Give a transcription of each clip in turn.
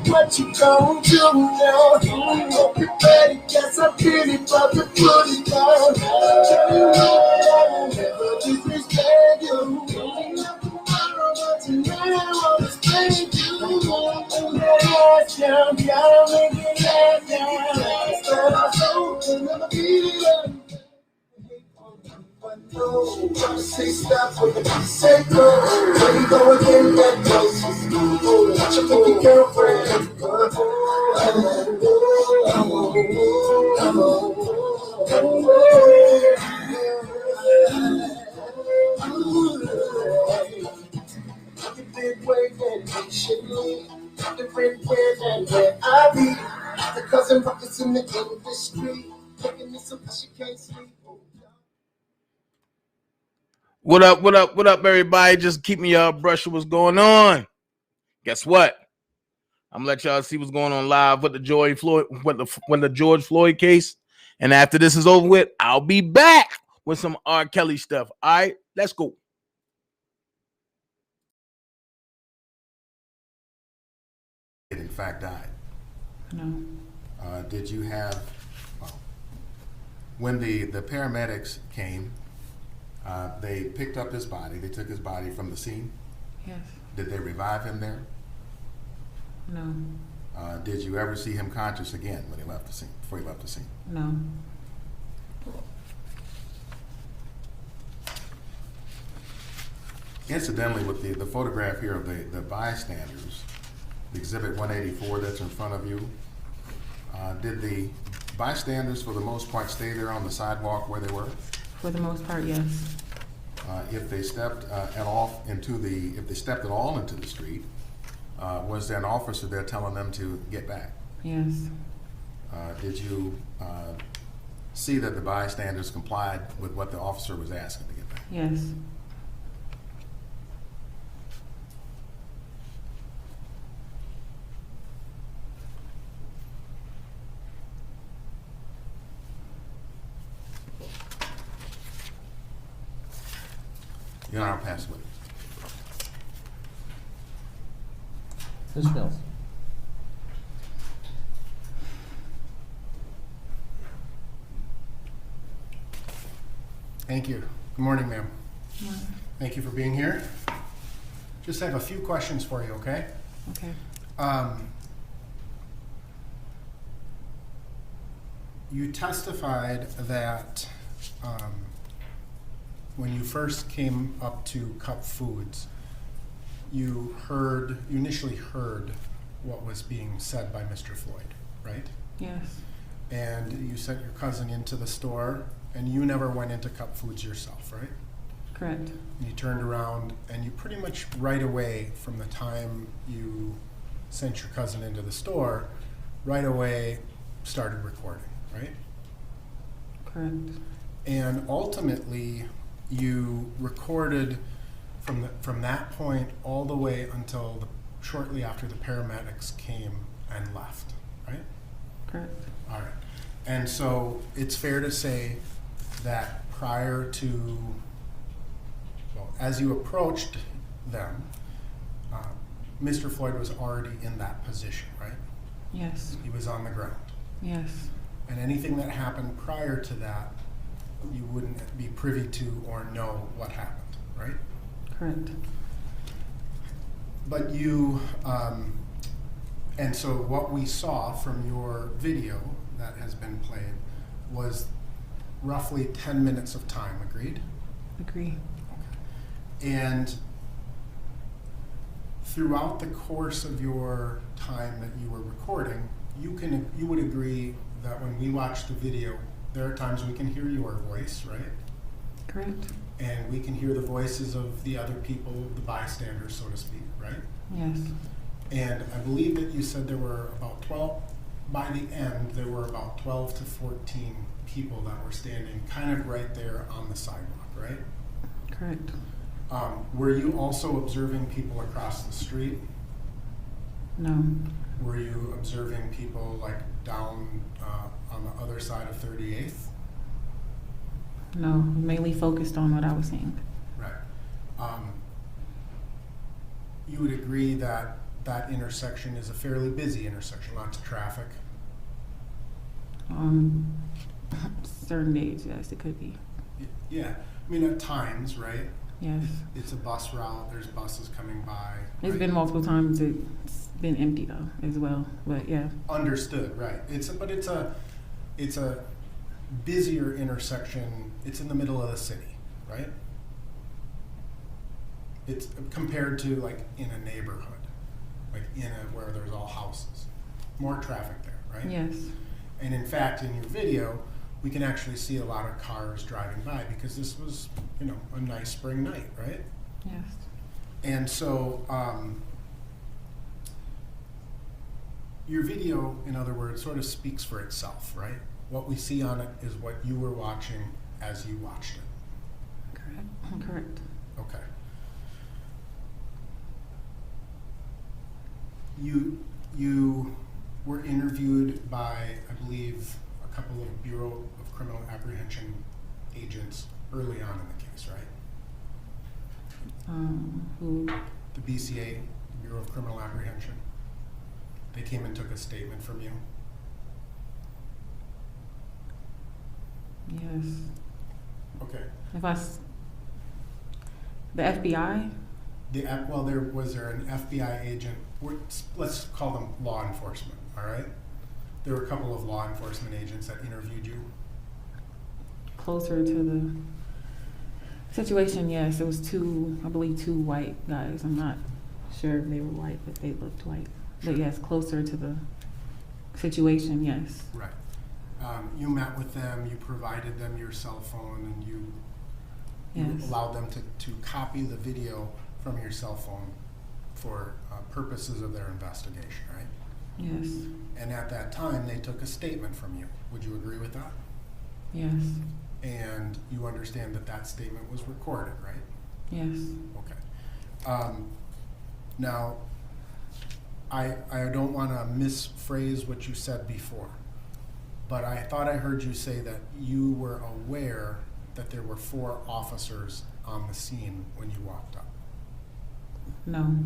What you gon' do now? Hope you're ready, guess I'm really about to put it down. Tell you what, I will never disrespect you. Tomorrow, but tonight I wanna spank you. Last down, y'all make it last down. Start so, never be done. No, trying to say stop when you say go. When you go again, that goes. Watch your fucking girlfriend. Big way that shit me. Different way than where I be. The cousin rockets in the industry. Looking at some she can't sleep. What up, everybody? Just keep me brushing what's going on. Guess what? I'm gonna let y'all see what's going on live with the George Floyd case. And after this is over with, I'll be back with some R. Kelly stuff. All right, let's go. In fact, died. No. Did you have when the paramedics came? They picked up his body. They took his body from the scene. Yes. Did they revive him there? No. Did you ever see him conscious again when he left the scene? Before he left the scene? No. Incidentally, with the photograph here of the bystanders, the exhibit 184 that's in front of you, did the bystanders for the most part stay there on the sidewalk where they were? For the most part, yes. If they stepped at all into the street, was there an officer there telling them to get back? Yes. Did you see that the bystanders complied with what the officer was asking to get back? Yes. Your Honor, I'll pass with it. Mr. Mills. Thank you. Good morning, ma'am. Thank you for being here. Just have a few questions for you, okay? Okay. You testified that when you first came up to Cup Foods, you initially heard what was being said by Mr. Floyd, right? Yes. And you sent your cousin into the store, and you never went into Cup Foods yourself, right? Correct. And you turned around, and you pretty much right away from the time you sent your cousin into the store, right away started recording, right? Correct. And ultimately, you recorded from that point all the way until shortly after the paramedics came and left, right? Correct. All right. And so it's fair to say that prior to, well, as you approached them, Mr. Floyd was already in that position, right? Yes. He was on the ground. Yes. And anything that happened prior to that, you wouldn't be privy to or know what happened, right? Correct. But you, and so what we saw from your video that has been played was roughly 10 minutes of time, agreed? Agree. Okay. And throughout the course of your time that you were recording, you would agree that when we watch the video, there are times we can hear your voice, right? Correct. And we can hear the voices of the other people, the bystanders, so to speak, right? Yes. And I believe that you said there were about 12, by the end, there were about 12 to 14 people that were standing kind of right there on the sidewalk, right? Correct. Were you also observing people across the street? No. Were you observing people like down on the other side of 38th? No, mainly focused on what I was seeing. Right. You would agree that that intersection is a fairly busy intersection, lots of traffic? On certain days, yes, it could be. Yeah, I mean, at times, right? Yes. It's a bus route, there's buses coming by. It's right? been multiple times. It's been empty though, as well. But yeah. Understood, right. It's a busier intersection. It's in the middle of the city, right? It's compared to like in a neighborhood, like where there's all houses. More traffic there, right? Yes. And in fact, in your video, we can actually see a lot of cars driving by because this was, you know, a nice spring night, right? Yes. And so, your video, in other words, sort of speaks for itself, right? What we see on it is what you were watching as you watched it. Correct. Correct. Okay. You were interviewed by, I believe, a couple of Bureau of Criminal Apprehension agents early on in the case, right? Who? The BCA, Bureau of Criminal Apprehension. They came and took a statement from you. Yes. Okay. The FBI? Well, was there an FBI agent? Let's call them law enforcement. All right. There were a couple of law enforcement agents that interviewed you. Closer to the situation, yes. It was I believe two white guys. I'm not sure if they were white, but they looked white. But yes, closer to the situation, yes. Right. You met with them. You provided them your cell phone, and you Yes. allowed them to copy the video from your cell phone for purposes of their investigation, right? Yes. And at that time, they took a statement from you. Would you agree with that? Yes. And you understand that that statement was recorded, right? Yes. Okay. Now, I don't want to misphrase what you said before, but I thought I heard you say that you were aware that there were 4 officers on the scene when you walked up. No.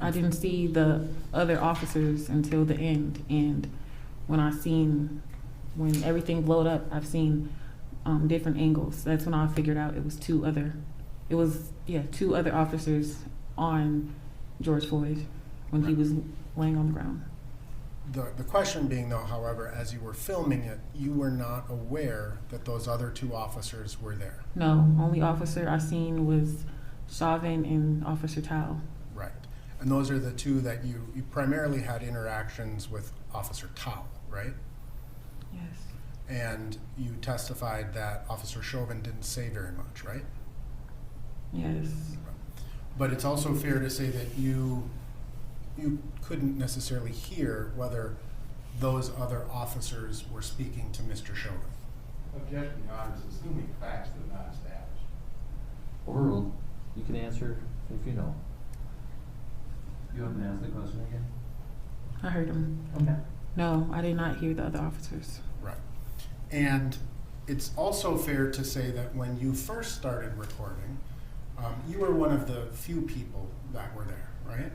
I didn't see the other officers until the end, and when everything blowed up, I've seen different angles. That's when I figured out it was two other officers on George Floyd when he was laying on the ground. The question being, though, however, as you were filming it, you were not aware that those other 2 officers were there. No, only officer I seen was Chauvin and Officer Tao. Right. And those are the 2 that you primarily had interactions with Officer Tao, right? Yes. And you testified that Officer Chauvin didn't say very much, right? Yes. But it's also fair to say that you couldn't necessarily hear whether those other officers were speaking to Mr. Chauvin. Objection, Your Honor, is assuming facts that are not established. Overruled. You can answer if you know. You want me to ask the question again? I heard him. Okay. No, I did not hear the other officers. Right. And it's also fair to say that when you first started recording, you were one of the few people that were there, right?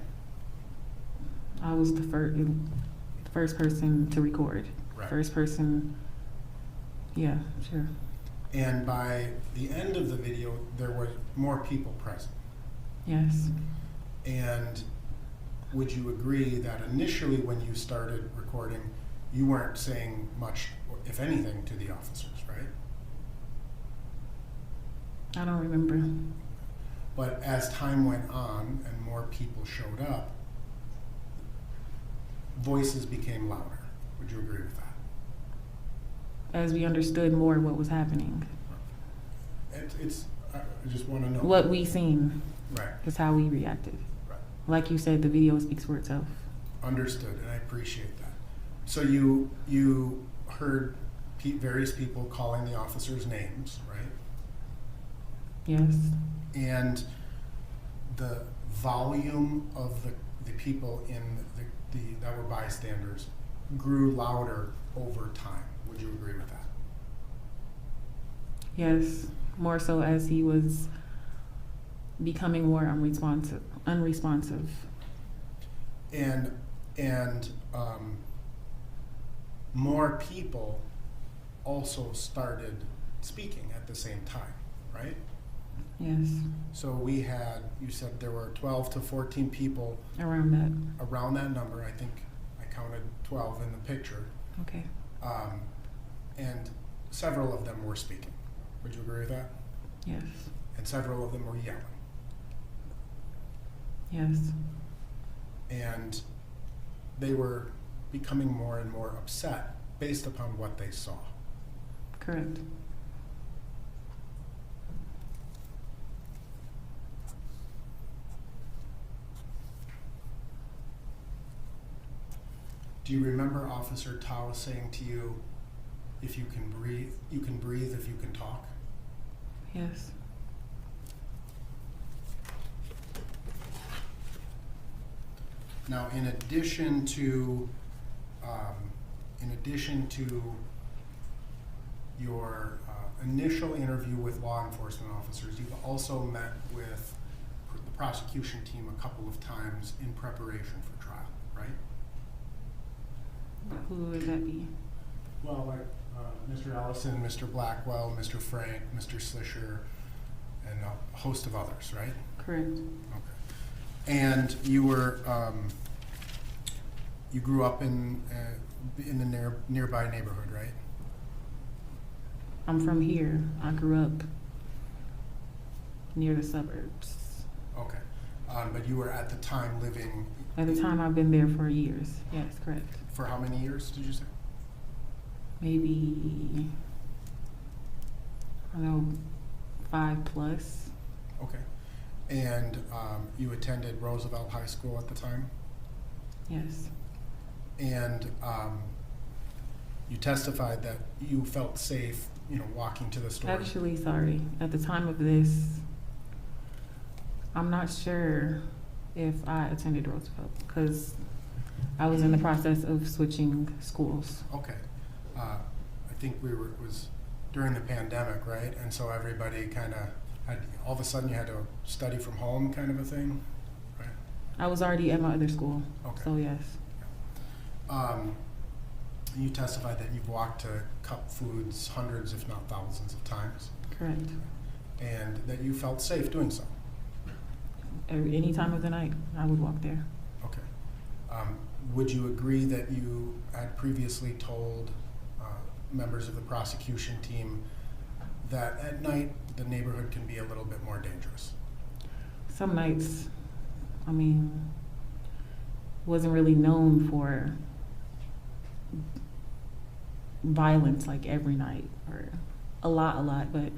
I was the first person to record. Right. First person. Yeah, sure. And by the end of the video, there were more people present. Yes. And would you agree that initially when you started recording, you weren't saying much, if anything, to the officers, right? I don't remember. But as time went on and more people showed up, voices became louder. Would you agree with that? As we understood more what was happening. I just want to know. What we seen Right, is how we reacted. right. Like you said, the video speaks for itself. Understood, and I appreciate that. So you heard various people calling the officers names, right? Yes. And the volume of the people in that were bystanders grew louder over time. Would you agree with that? Yes, more so as he was becoming more unresponsive. And more people also started speaking at the same time, right? Yes, So we had, you said there were 12 to 14 people around that. around that number. I think I counted 12 in the picture. Okay. And several of them were speaking. Would you agree with that? Yes. And several of them were yelling. Yes. And they were becoming more and more upset based upon what they saw. Correct. Do you remember Officer Tao saying to you, if you can breathe if you can talk? Yes. Now, in addition to your initial interview with law enforcement officers, you've also met with the prosecution team a couple of times in preparation for trial, right? Who would that be? Well, like Mr. Ellison, Mr. Blackwell, Mr. Frank, Mr. Slisher, and a host of others, right? Correct. Okay. And you were you grew up in the nearby neighborhood, right? I'm from here. I grew up near the suburbs. Okay. But you were at the time living. At the time, I've been there for years. Yes, correct. For how many years did you say? Maybe, I don't know, 5+. Okay. And you attended Roosevelt High School at the time? Yes. And you testified that you felt safe, walking to the store. Actually, sorry. At the time of this, I'm not sure if I attended Roosevelt because I was in the process of switching schools. Okay. I think it was during the pandemic, right? And so everybody kind of had, all of a sudden you had to study from home kind of a thing, right? I was already at my other school, Okay. so yes. You testified that you've walked to Cup Foods hundreds, if not thousands of times, Correct. and that you felt safe doing so. Any time of the night, I would walk there. Okay. Would you agree that you had previously told members of the prosecution team that at night the neighborhood can be a little bit more dangerous? Some nights, wasn't really known for violence like every night or a lot, but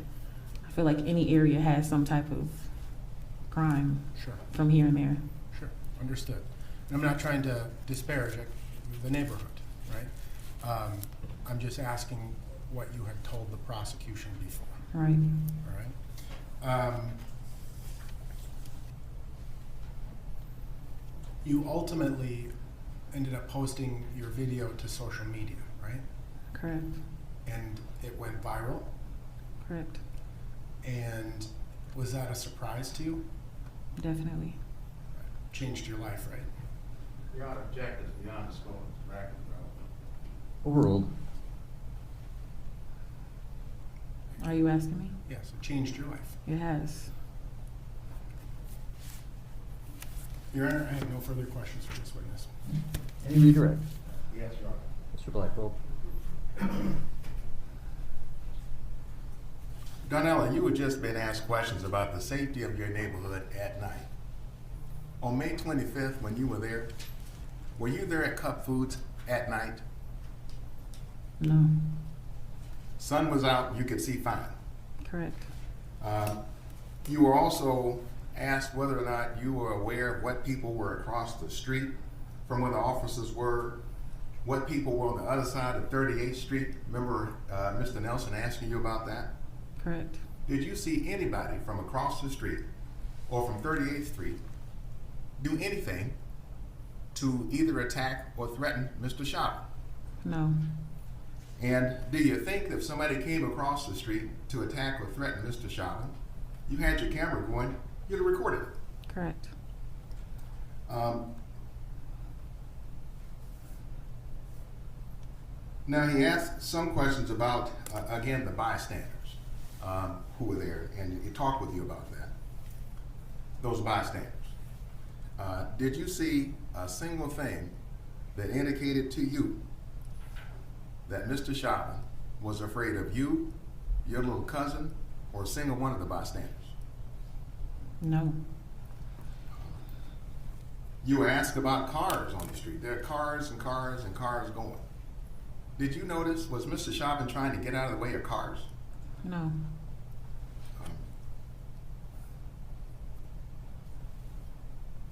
I feel like any area has some type of crime Sure. from here and there. Sure, understood. And I'm not trying to disparage the neighborhood, right? I'm just asking what you had told the prosecution before, Right. all right? You ultimately ended up posting your video to social media, right? Correct. And it went viral, Correct. and was that a surprise to you? Definitely. Changed your life, right? Your Honor, objectives beyond the scope of the record, bro. Overruled. Are you asking me? Yes, it changed your life. It has. Your Honor, I have no further questions for this witness. Any redirect? Yes, Your Honor. Mr. Blackwell. Donnella, you had just been asked questions about the safety of your neighborhood at night. On May 25th, when you were there, were you there at Cup Foods at night? No. Sun was out, you could see fine. Correct. You were also asked whether or not you were aware of what people were across the street from where the officers were, what people were on the other side of 38th Street. Remember Mr. Nelson asking you about that? Correct. Did you see anybody from across the street or from 38th Street do anything to either attack or threaten Mr. Shop? No. And do you think that if somebody came across the street to attack or threaten Mr. Chauvin, you had your camera going, you'd have recorded it? Correct. Now he asked some questions about, again, the bystanders who were there, and he talked with you about that, those bystanders. Did you see a single thing that indicated to you that Mr. Chauvin was afraid of you, your little cousin, or a single one of the bystanders? No. You were asked about cars on the street. There are cars and cars and cars going. Did you notice, was Mr. Chauvin trying to get out of the way of cars? No.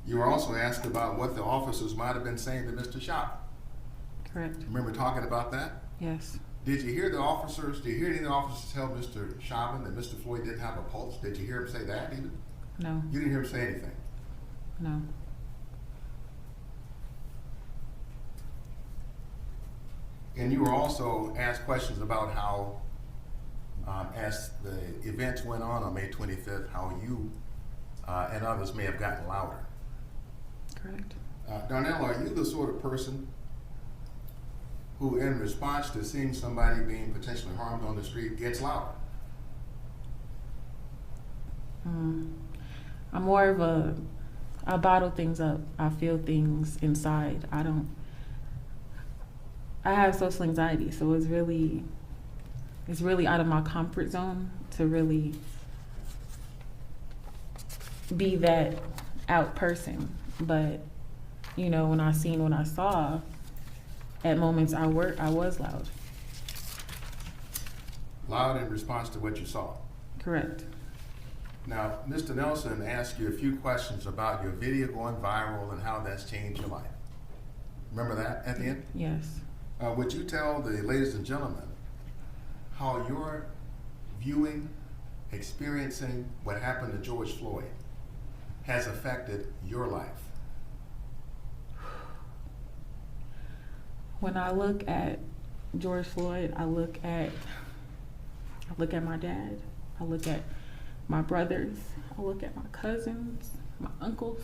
You were also asked about what the officers might have been saying to Mr. Chauvin. Correct. Remember talking about that? Yes. Did you hear any of the officers tell Mr. Chauvin that Mr. Floyd didn't have a pulse? Did you hear him say that even? No. You didn't hear him say anything. No. And you were also asked questions about how, as the events went on May 25th, how you and others may have gotten louder. Correct. Darnell, are you the sort of person who, in response to seeing somebody being potentially harmed on the street, gets louder? I'm more of I bottle things up. I feel things inside. I have social anxiety, so it's really out of my comfort zone to really be that out person. But, you know, when I seen what I saw, at moments I was loud. Loud in response to what you saw. Correct. Now, Mr. Nelson asked you a few questions about your video going viral and how that's changed your life. Remember that at the end? Yes. Would you tell the ladies and gentlemen how your viewing, experiencing what happened to George Floyd has affected your life? When I look at George Floyd, I look at my dad, I look at my brothers, I look at my cousins, my uncles,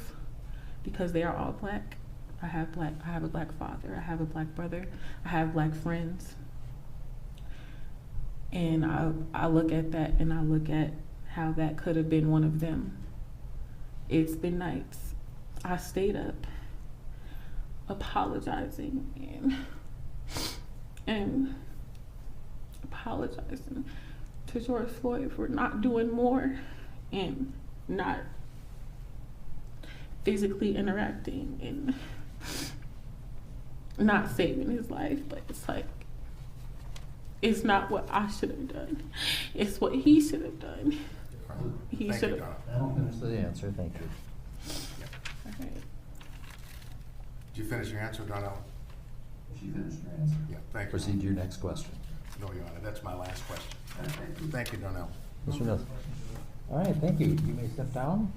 because they are all black. I have a black father, I have a black brother, I have black friends. And I look at that and I look at how that could have been one of them. It's been nights I stayed up apologizing and apologizing to George Floyd for not doing more and not physically interacting and not saving his life. But it's like, it's not what I should have done. It's what he should have done. He Thank should you, have. Donna. That'll finish the answer, thank you. Okay. Did you finish your answer, Darnell? She finished her answer. Yeah, thank you. Proceed to your next question. No, Your Honor, that's my last question. Thank you, Darnell. Mr. Nelson. All right, thank you. You may step down.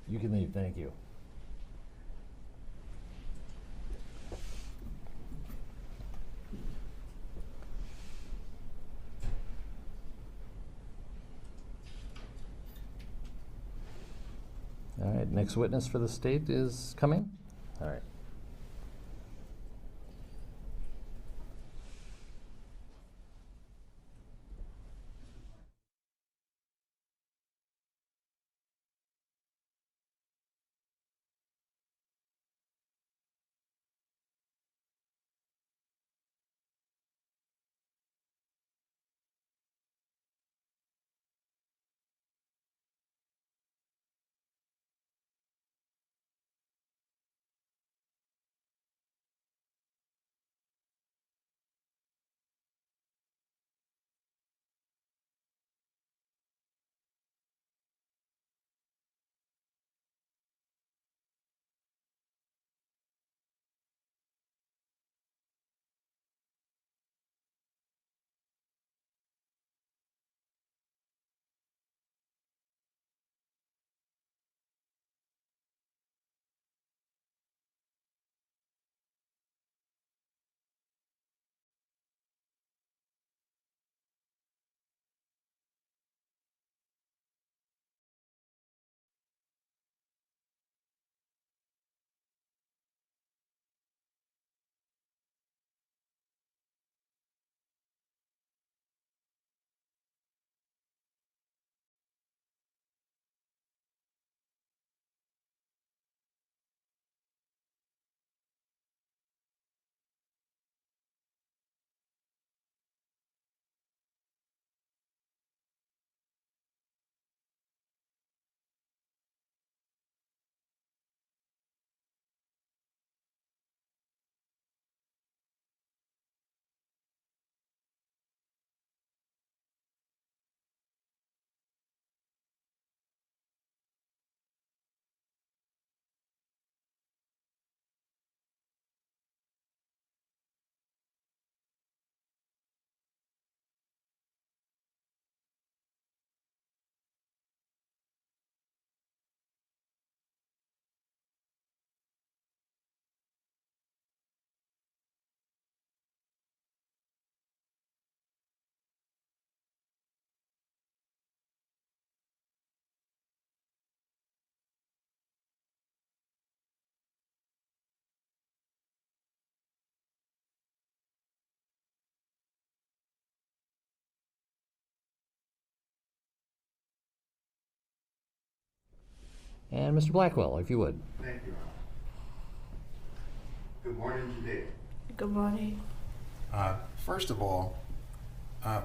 You can leave, thank you. All right, next witness for the state is coming. All right. And Mr. Blackwell, if you would. Thank you. Good morning today. Good morning. First of all,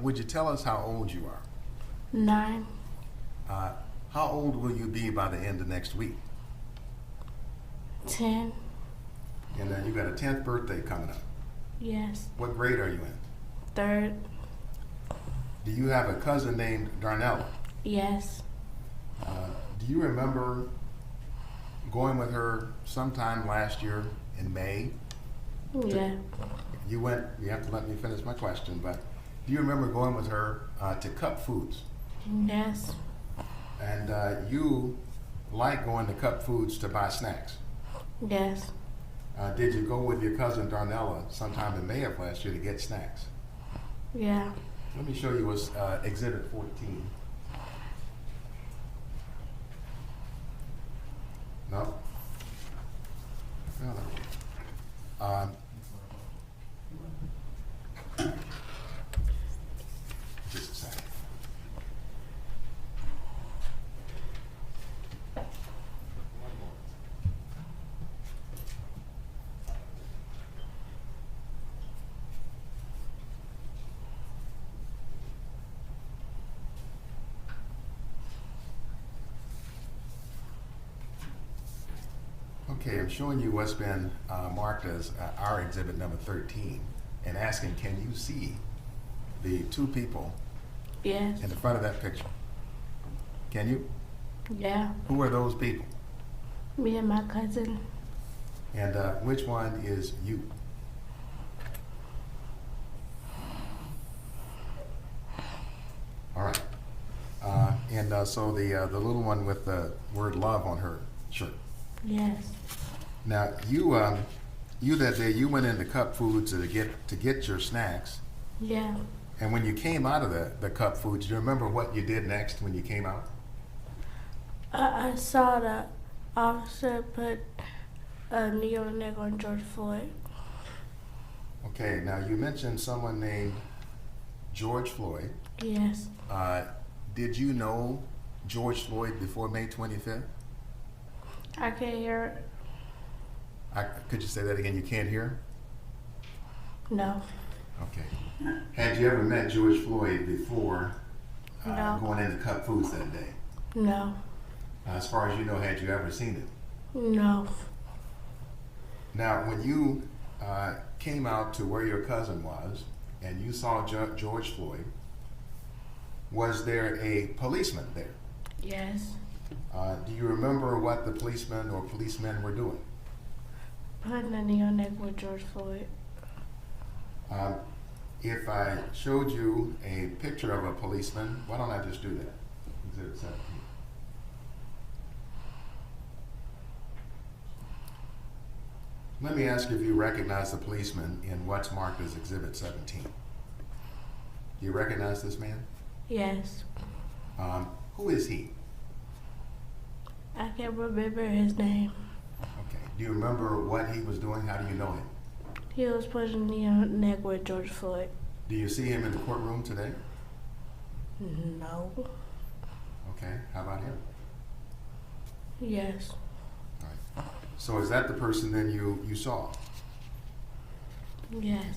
would you tell us how old you are? 9, How old will you be by the end of next week? 10. And you got a 10th birthday coming up. Yes. What grade are you in? 3rd. Do you have a cousin named Darnella? Yes. Do you remember going with her sometime last year in May? Yeah. You have to let me finish my question, but do you remember going with her to Cup Foods? Yes. And you like going to Cup Foods to buy snacks. Yes. Did you go with your cousin Darnella sometime in May of last year to get snacks? Yeah. Let me show you what's Exhibit 14. No? No, no. Just a second. Okay, I'm showing you what's been marked as our exhibit number 13 and asking, can you see the two people Yes. in the front of that picture? Can you? Yeah. Who are those people? Me and my cousin. And which one is you? All right. So the little one with the word love on her shirt. Yes. Now you that day you went into Cup Foods to get your snacks, Yeah. and when you came out of the Cup Foods, do you remember what you did next when you came out? I saw the officer put a knee on the neck on George Floyd. Okay. Now you mentioned someone named George Floyd. Yes. Did you know George Floyd before May 25th? I can't hear it. Could you say that again? You can't hear? No. Okay. Had you ever met George Floyd before No. going into Cup Foods that day? No. As far as you know, had you ever seen him? No. Now, when you came out to where your cousin was and you saw George Floyd, was there a policeman there? Yes. Do you remember what the policeman or policemen were doing? Putting a knee on the neck with George Floyd. If I showed you a picture of a policeman, why don't I just do that? Exhibit 17. Let me ask you if you recognize the policeman in what's marked as Exhibit 17. Do you recognize this man? Yes. Who is he? I can't remember his name. Okay. Do you remember what he was doing? How do you know him? He was putting a knee on the neck with George Floyd. Do you see him in the courtroom today? No. Okay. How about him? Yes. All right. So is that the person then you saw? Yes.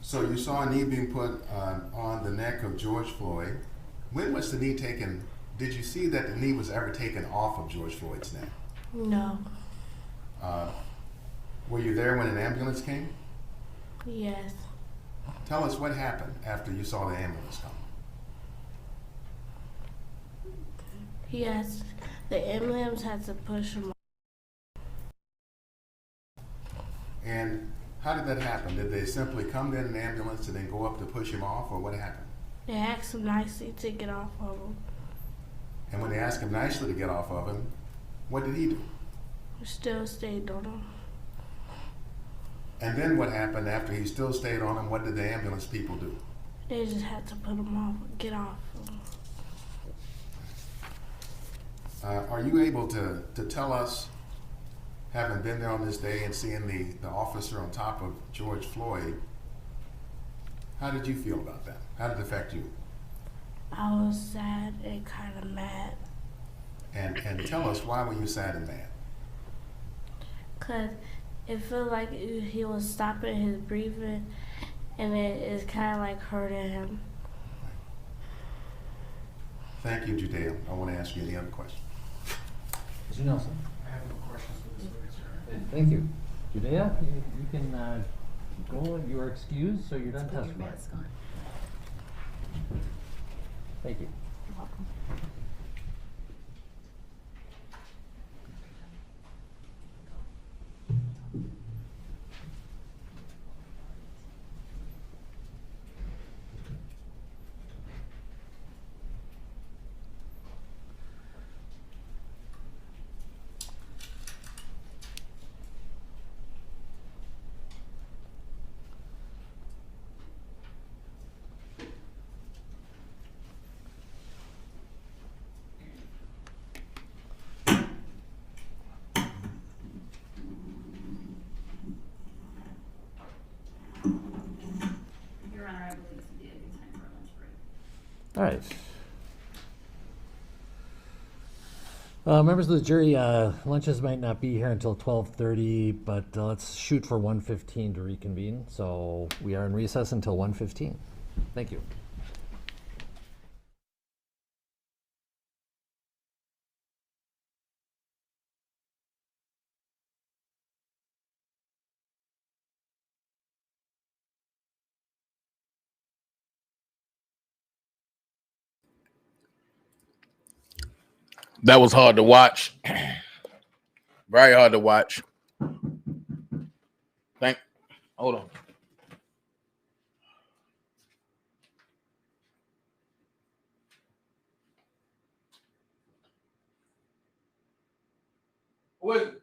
So you saw a knee being put on the neck of George Floyd. When was the knee taken? Did you see that the knee was ever taken off of George Floyd's neck? No. Were you there when an ambulance came? Yes. Tell us what happened after you saw the ambulance come. Yes. The ambulance had to push him. And how did that happen? Did they simply come in an ambulance and then go up to push him off, or what happened? They asked him nicely to get off of him. And when they asked him nicely to get off of him, what did he do? He still stayed on him. And then what happened after he still stayed on him? What did the ambulance people do? They just had to put him off, get off of him. Are you able to tell us, having been there on this day and seeing the officer on top of George Floyd, how did you feel about that? How did it affect you? I I was sad and kind of mad. And tell us, why were you sad and mad? Because it felt like he was stopping his breathing and it is kind of like hurting him. Thank you, Judea. I want to ask you any other questions. Mr. Nelson? I have no questions for this witness. Thank you. Judea, you can go, you are excused, so you're done testifying. Thank you. Your Honor, I believe it's a good time for a lunch break. All right. Members of the jury, lunches might not be here until 12:30, but let's shoot for 1:15 to reconvene. So we are in recess until 1:15. Thank you. That was hard to watch. Very hard to watch. Hold on. Wait.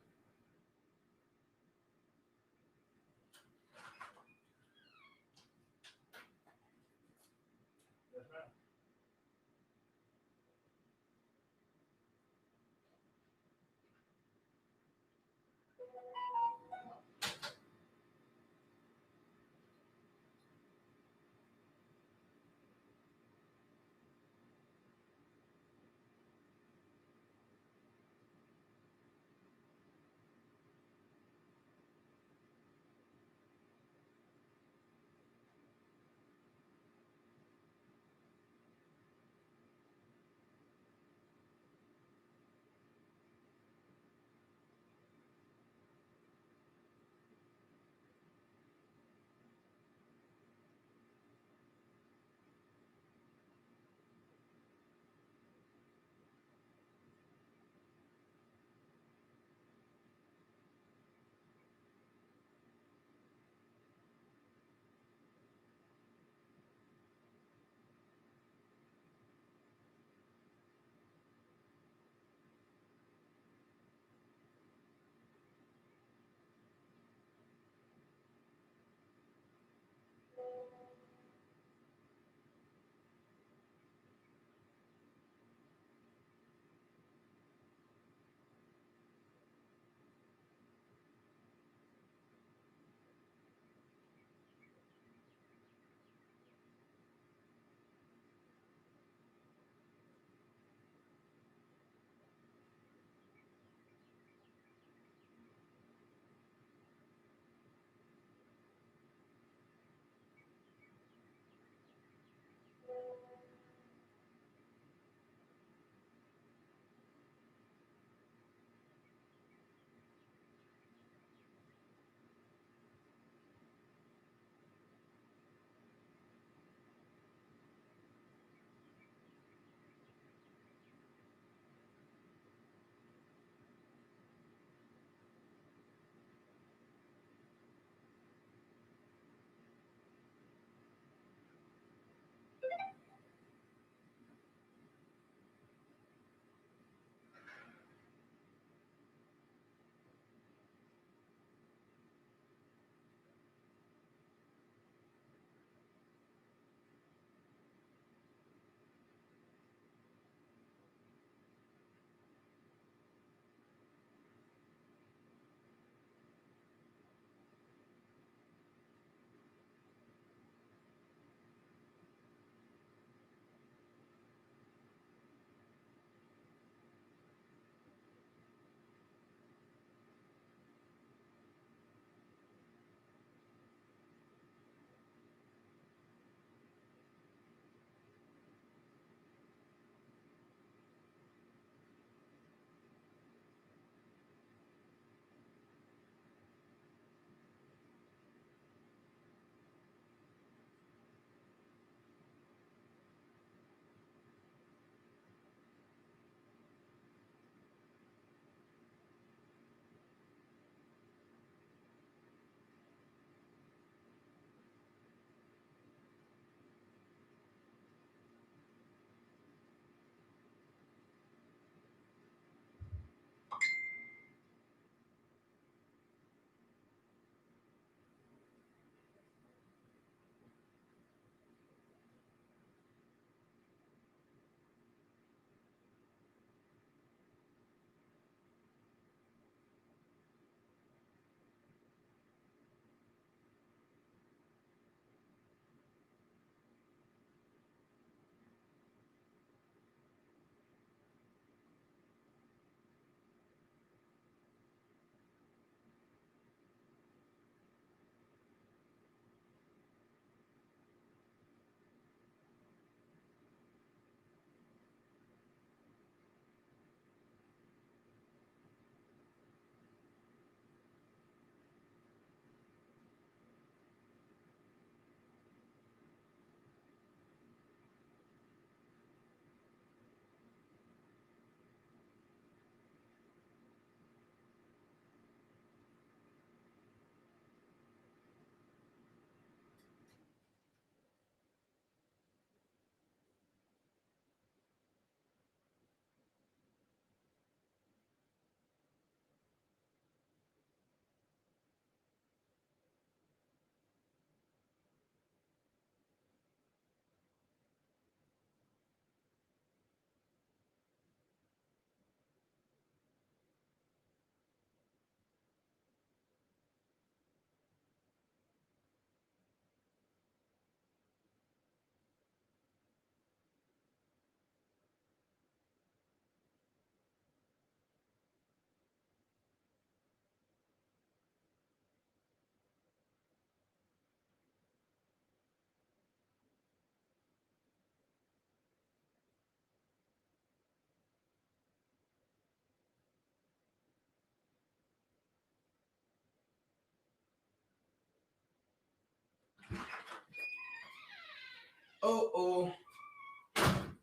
Oh.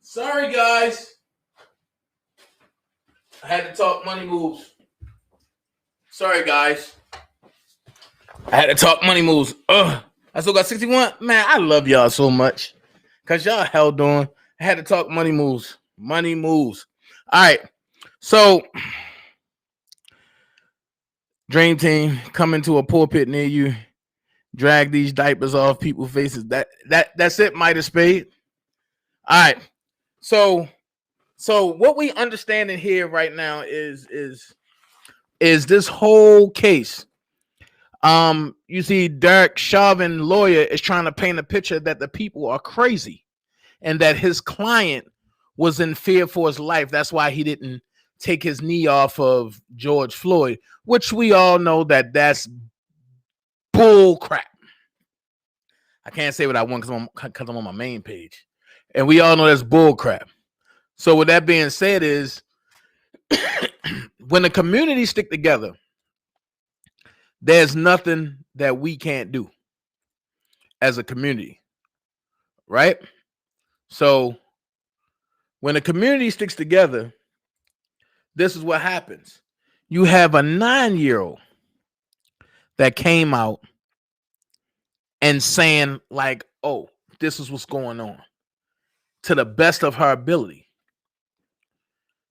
Sorry, guys. I had to talk money moves. Sorry, guys. I had to talk money moves. Ugh. I still got 61. Man, I love y'all so much. Because y'all held on. I had to talk money moves. Money moves. All right. So, Dream Team, coming to a pulpit near you. Drag these diapers off people's faces. That's it, Midas Spade. All right. So what we understand in here right now is this whole case. You see, Derek Chauvin, lawyer, is trying to paint a picture that the people are crazy and that his client was in fear for his life. That's why he didn't take his knee off of George Floyd, which we all know that's bull crap. I can't say what I want because I'm on my main page. And we all know that's bull crap. So with that being said is when the community stick together, there's nothing that we can't do as a community, right? So when the community sticks together, this is what happens. You have a 9-year-old that came out and saying like, oh, this is what's going on to the best of her ability.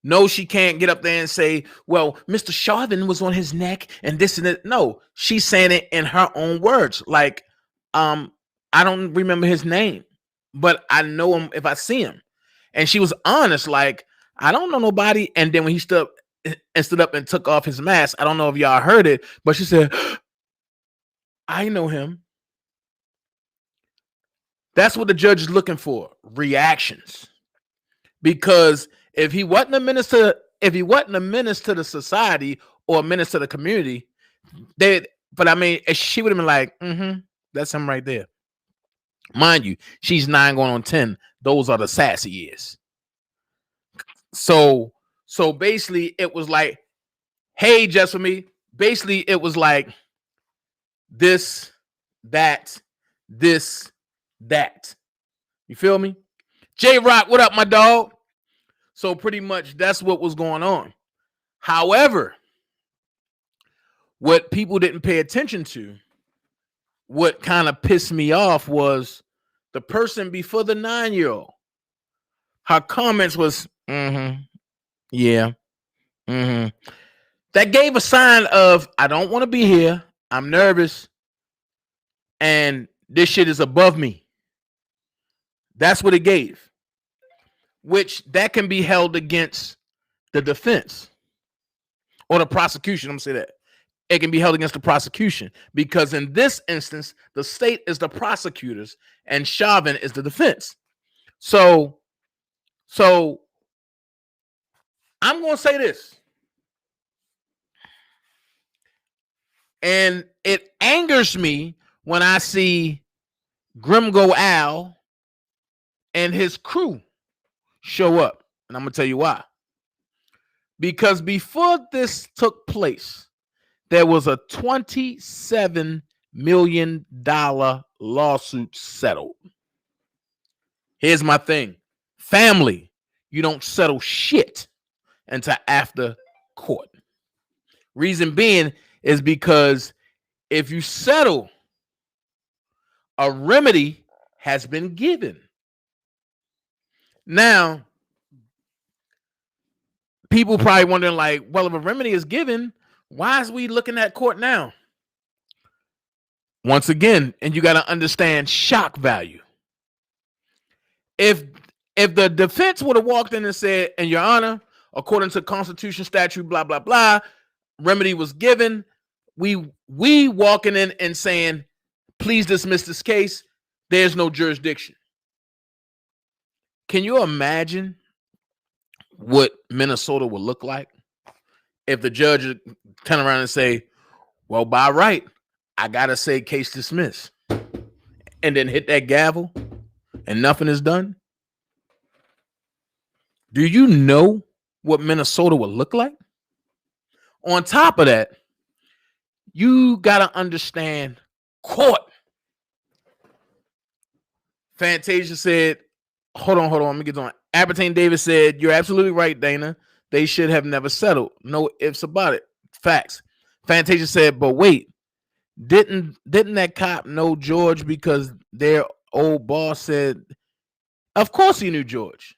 No, she can't get up there and say, well, Mr. Chauvin was on his neck and this and that. No, she's saying it in her own words. Like, I don't remember his name, but I know him if I see him. And she was honest, like, I don't know nobody. And then when he stood up and took off his mask, I don't know if y'all heard it, but she said, I know him. That's what the judge is looking for, reactions. Because if he wasn't a menace to the society or a menace to the community, she would have been like, that's him right there. Mind you, she's 9 going on 10. Those are the sassy years. So basically it was like, hey, just for me. Basically, it was like this, that. You feel me? J-Rock, what up, my dog? So pretty much that's what was going on. However, what people didn't pay attention to, what kind of pissed me off was the person before the 9-year-old. Her comments was, yeah. That gave a sign of, I don't want to be here. I'm nervous. And this shit is above me. That's what it gave. Which that can be held against the defense or the prosecution. I'm going to say that. It can be held against the prosecution because in this instance, the state is the prosecutors and Chauvin is the defense. So I'm going to say this. And it angers me when I see Grimgo Al and his crew show up. And I'm going to tell you why. Because before this took place, there was a $27 million lawsuit settled. Here's my thing. Family, you don't settle shit until after court. Reason being is because if you settle, a remedy has been given. Now, people probably wondering like, well, if a remedy is given, why is we looking at court now? Once again, and you got to understand shock value. If the defense would have walked in and said, and Your Honor, according to Constitution, statute, blah, blah, blah, remedy was given, we walking in and saying, please dismiss this case, there's no jurisdiction. Can you imagine what Minnesota would look like if the judge would turn around and say, well, by right, I got to say case dismissed, and then hit that gavel and nothing is done? Do you know what Minnesota would look like? On top of that, you got to understand court. Fantasia said, hold on, let me get on. Appertain Davis said, you're absolutely right, Dana. They should have never settled. No ifs about it. Facts. Fantasia said, but wait, didn't that cop know George because their old boss said, of course he knew George.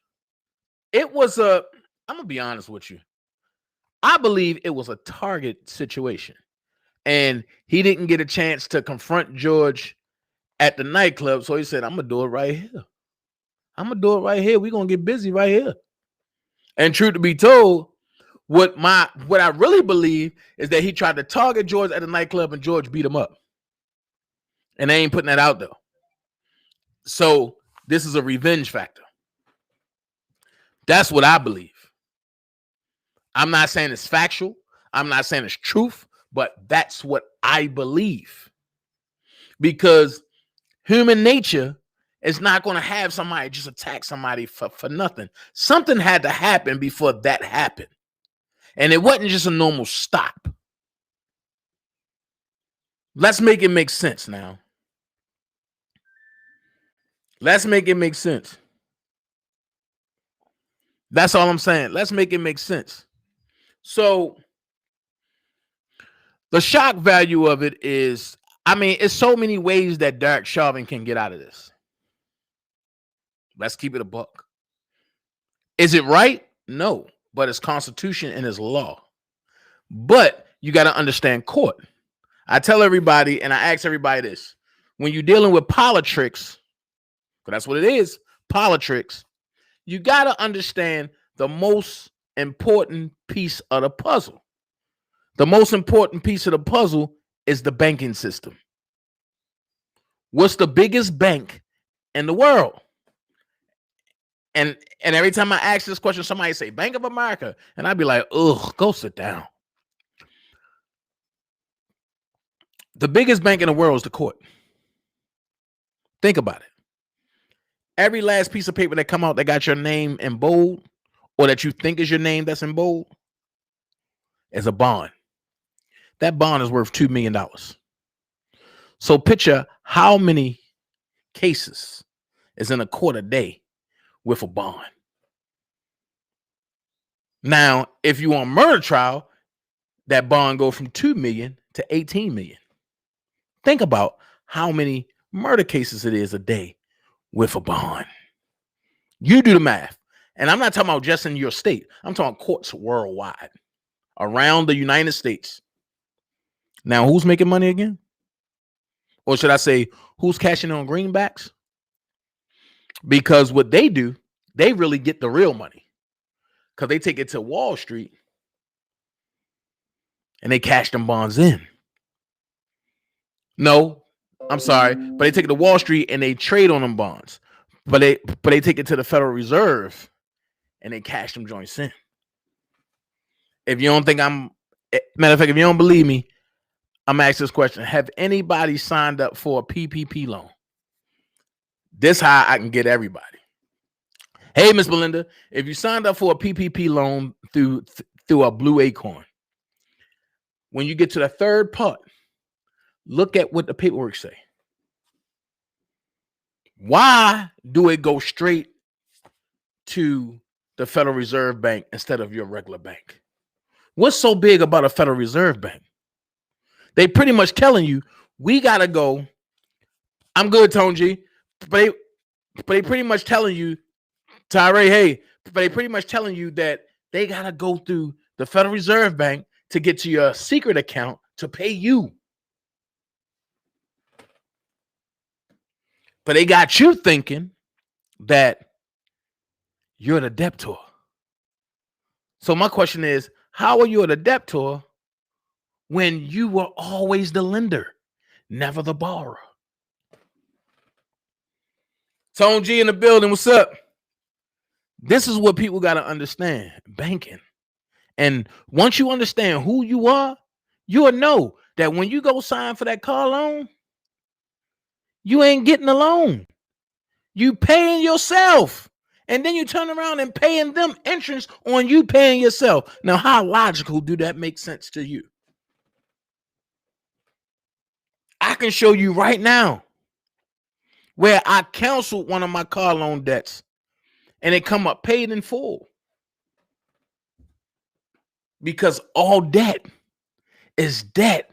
It was I'm gonna be honest with you. I believe it was a target situation. And he didn't get a chance to confront George at the nightclub. So he said, I'm gonna do it right here. We're gonna get busy right here. And truth to be told, what I really believe is that he tried to target George at the nightclub and George beat him up. And they ain't putting that out though. So this is a revenge factor. That's what I believe. I'm not saying it's factual. I'm not saying it's truth, but that's what I believe. Because human nature is not going to have somebody just attack somebody for nothing. Something had to happen before that happened. And it wasn't just a normal stop. Let's make it make sense now. Let's make it make sense. That's all I'm saying. Let's make it make sense. So the shock value of it is, I mean, it's so many ways that Derek Chauvin can get out of this. Let's keep it a buck. Is it right? No, but it's constitution and it's law. But you got to understand court. I tell everybody and I ask everybody this. When you're dealing with politics, because that's what it is, politics, you got to understand the most important piece of the puzzle. The most important piece of the puzzle is the banking system. What's the biggest bank in the world? And every time I ask this question, somebody say Bank of America. And I'd be like, ugh, go sit down. The biggest bank in the world is the court. Think about it. Every last piece of paper that come out that got your name in bold or that you think is your name that's in bold is a bond. That bond is worth $2 million. So picture how many cases is in a court a day with a bond. Now, if you on murder trial, that bond go from 2 million to 18 million. Think about how many murder cases it is a day with a bond. You do the math. And I'm not talking about just in your state. I'm talking courts worldwide, around the United States. Now, who's making money again? Or should I say, who's cashing on greenbacks? Because what they do, they really get the real money. Because they take it to Wall Street and they cash them bonds in. No, I'm sorry, but they take it to Wall Street and they trade on them bonds. But they take it to the Federal Reserve and they cash them joints in. If you don't think matter of fact, if you don't believe me, I'm gonna ask this question. Have anybody signed up for a PPP loan? This how I can get everybody. Hey, Miss Belinda, if you signed up for a PPP loan through a Blue Acorn, when you get to the third part, look at what the paperwork say. Why do it go straight to the Federal Reserve Bank instead of your regular bank? What's so big about a Federal Reserve Bank? They pretty much telling you, we got to go. I'm good, Tone G. But they pretty much telling you, Tyree, hey, but they pretty much telling you that they got to go through the Federal Reserve Bank to get to your secret account to pay you. But they got you thinking that you're the debtor. So my question is, how are you the debtor when you were always the lender, never the borrower? Tone G in the building, what's up? This is what people got to understand, banking. And once you understand who you are, you'll know that when you go sign for that car loan, you ain't getting a loan. You paying yourself. And then you turn around and paying them interest on you paying yourself. Now, how logical do that make sense to you? I can show you right now where I canceled one of my car loan debts and it come up paid in full. Because all debt is debt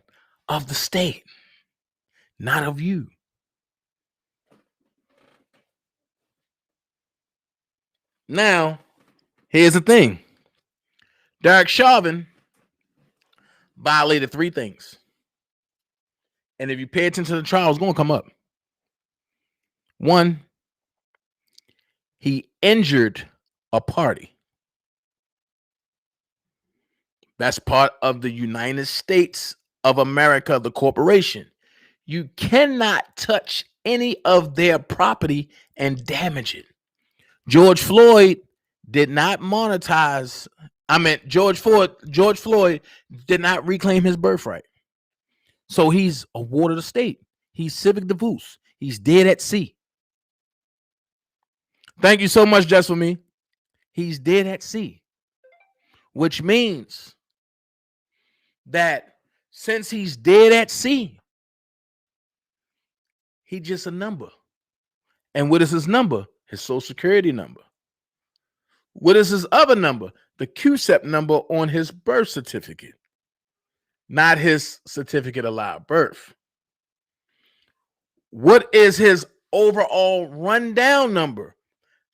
of the state, not of you. Now, here's the thing. Derek Chauvin violated 3 things. And if you pay attention to the trial, it's going to come up. 1, he injured a party. That's part of the United States of America, the corporation. You cannot touch any of their property and damage it. George Floyd did not monetize. George Floyd did not reclaim his birthright. So he's a ward of the state. He's civic divorce. He's dead at sea. Thank you so much, Just For Me. He's dead at sea, which means that since he's dead at sea, he's just a number. And what is his number? His social security number. What is his other number? The QSEP number on his birth certificate, not his certificate of live birth. What is his overall rundown number?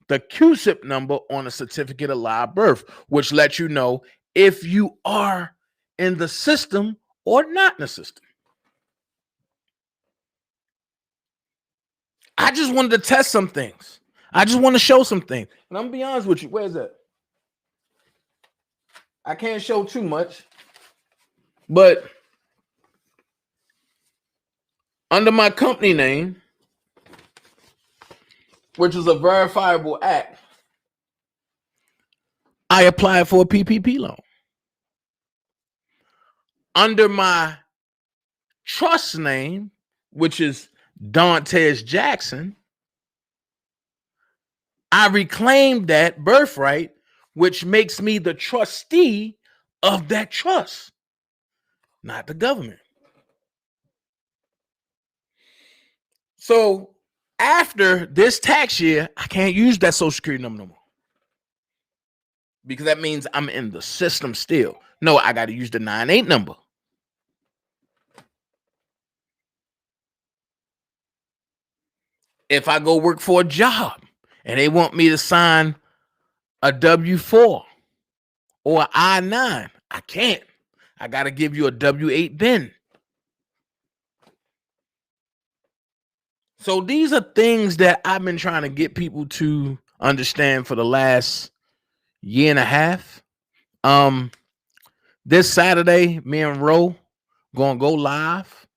The QSIP number on a certificate of live birth, which lets you know if you are in the system or not in the system. I just wanted to test some things. I just want to show some things. And I'm going to be honest with you. Where's that? I can't show too much. But under my company name, which is a verifiable act, I applied for a PPP loan. Under my trust name, which is Dantes Jackson, I reclaimed that birthright, which makes me the trustee of that trust, not the government. So after this tax year, I can't use that social security number no more, because that means I'm in the system still. No, I got to use the 98 number. If I go work for a job and they want me to sign a W-4 or an I-9, I can't. I got to give you a W-8 bin. So these are things that I've been trying to get people to understand for the last year and a half. This Saturday, me and Ro gonna go live,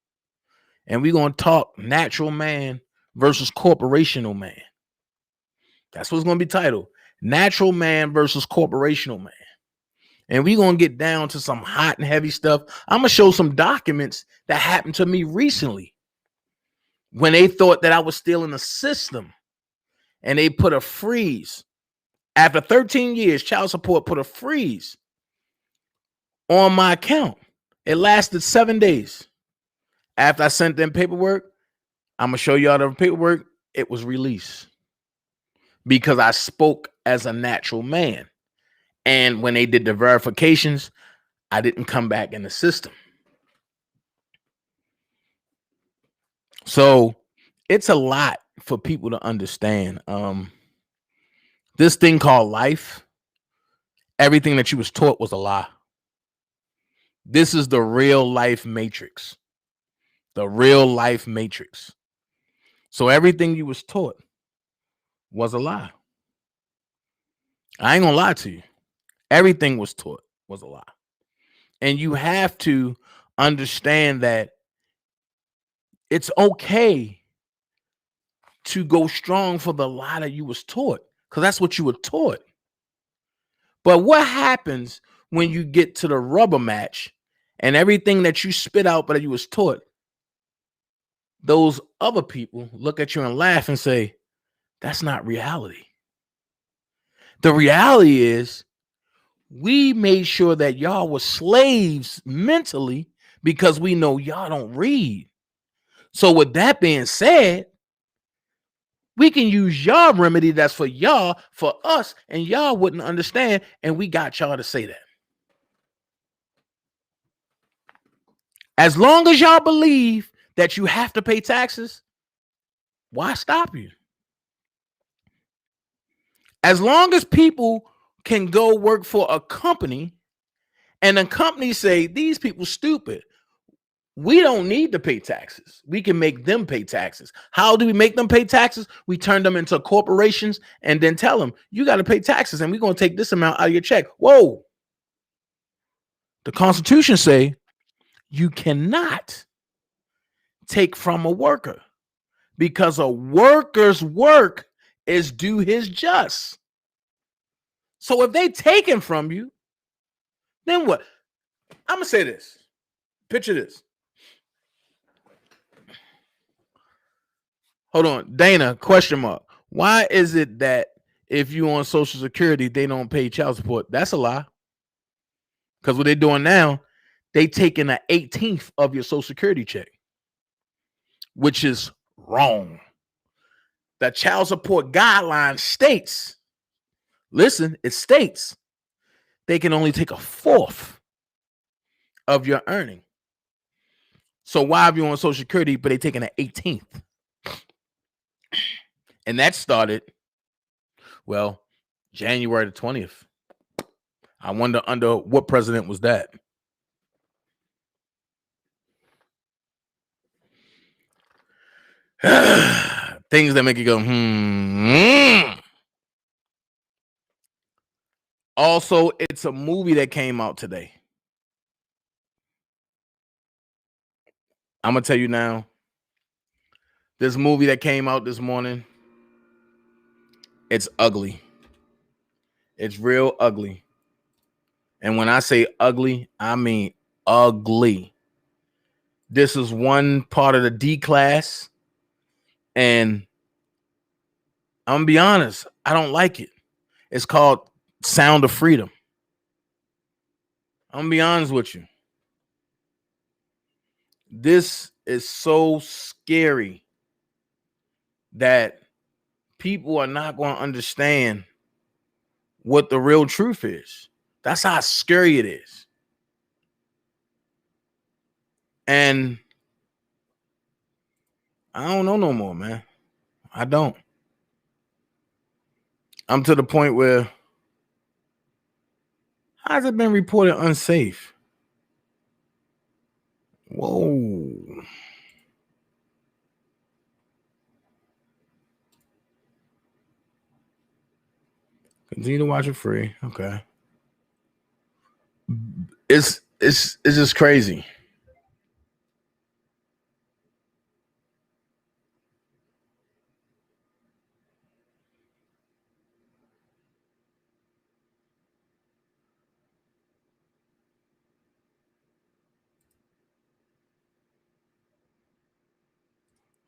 and we're gonna talk natural man versus corporational man. That's what's gonna be titled: Natural Man versus Corporational Man. And we're gonna get down to some hot and heavy stuff. I'm gonna show some documents that happened to me recently when they thought that I was still in the system, and they put a freeze. After 13 years, child support put a freeze on my account. It lasted 7 days. After I sent them paperwork, I'm going to show y'all the paperwork. It was released because I spoke as a natural man. And when they did the verifications, I didn't come back in the system. So it's a lot for people to understand. This thing called life, everything that you was taught was a lie. This is the real life matrix. The real life matrix. So everything you was taught was a lie. I ain't gonna lie to you. Everything was taught was a lie. And you have to understand that it's okay to go strong for the lie that you was taught, because that's what you were taught. But what happens when you get to the rubber match and everything that you spit out but that you was taught, those other people look at you and laugh and say, that's not reality. The reality is we made sure that y'all were slaves mentally because we know y'all don't read. So with that being said, We can use y'all remedy that's for y'all, for us, and y'all wouldn't understand, and we got y'all to say that. As long as y'all believe that you have to pay taxes, why stop you? As long as people can go work for a company and the company say, these people stupid, we don't need to pay taxes. We can make them pay taxes. How do we make them pay taxes? We turn them into corporations and then tell them, you got to pay taxes and we're going to take this amount out of your check. Whoa. The Constitution say you cannot take from a worker because a worker's work is due his just. So if they taken from you, then what? I'm going to say this. Picture this. Hold on. Dana, question mark. Why is it that if you on Social Security, they don't pay child support? That's a lie. Because what they're doing now, they taking an 18th of your Social Security check, which is wrong. The child support guideline states, listen, it states they can only take a fourth of your earning. So why have you on Social Security, but they taking an 18th? And that started, well, January the 20th. I wonder under what president was that? Things that make you go, Also, it's a movie that came out today. I'm going to tell you now. This movie that came out this morning, it's ugly. It's real ugly. And when I say ugly, I mean ugly. This is one part of the D class. And I'm going to be honest, I don't like it. It's called Sound of Freedom. I'm going to be honest with you. This is so scary that people are not going to understand what the real truth is. That's how scary it is. And I don't know no more, man. I don't. I'm to the point where, how's it been reported unsafe? Whoa. Continue to watch it free. Okay. It's just crazy.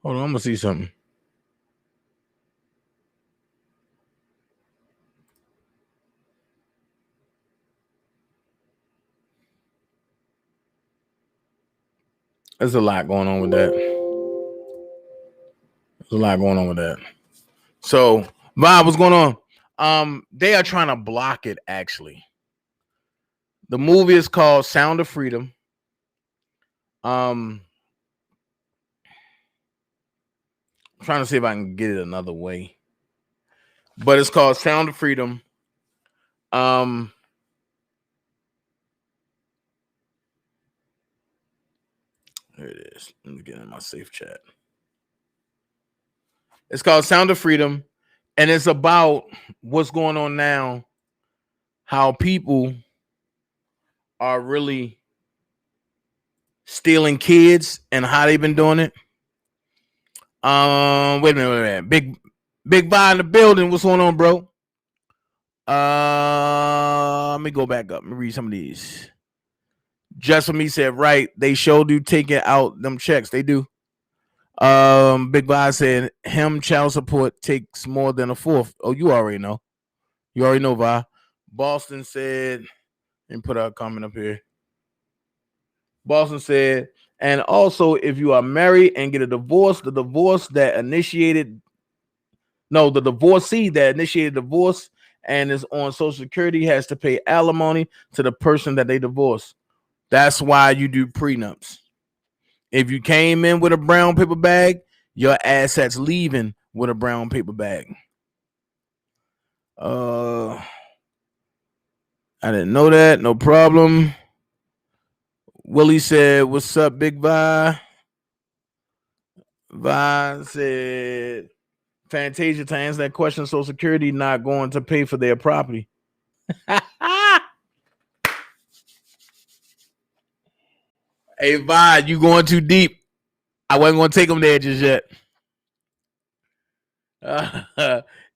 Hold on, I'm gonna see something. There's a lot going on with that. There's a lot going on with that. So, Bob, what's going on? They are trying to block it, actually. The movie is called Sound of Freedom. I'm trying to see if I can get it another way. But it's called Sound of Freedom. Here it is. Let me get in my safe chat. It's called Sound of Freedom, and it's about what's going on now, how people are really stealing kids and how they've been doing it. Wait a minute. Big Buy in the building. What's going on, bro? Let me go back up. Let me read some of these. Just for me said, right, they sure do take it out them checks. They do. Big Buy said him child support takes more than a fourth. Oh, you already know. You already know, Vi. Boston said, and put our comment up here. Boston said, and also if you are married and get a divorce, the divorce that initiated No, the divorcee that initiated divorce and is on Social Security has to pay alimony to the person that they divorced. That's why you do prenups. If you came in with a brown paper bag, your assets leaving with a brown paper bag. I didn't know that. No problem. Willie said, "What's up, Big Vi?" Vi said, "Fantasia, to answer that question, Social Security not going to pay for their property." Hey, Vi, you going too deep. I wasn't going to take them there just yet.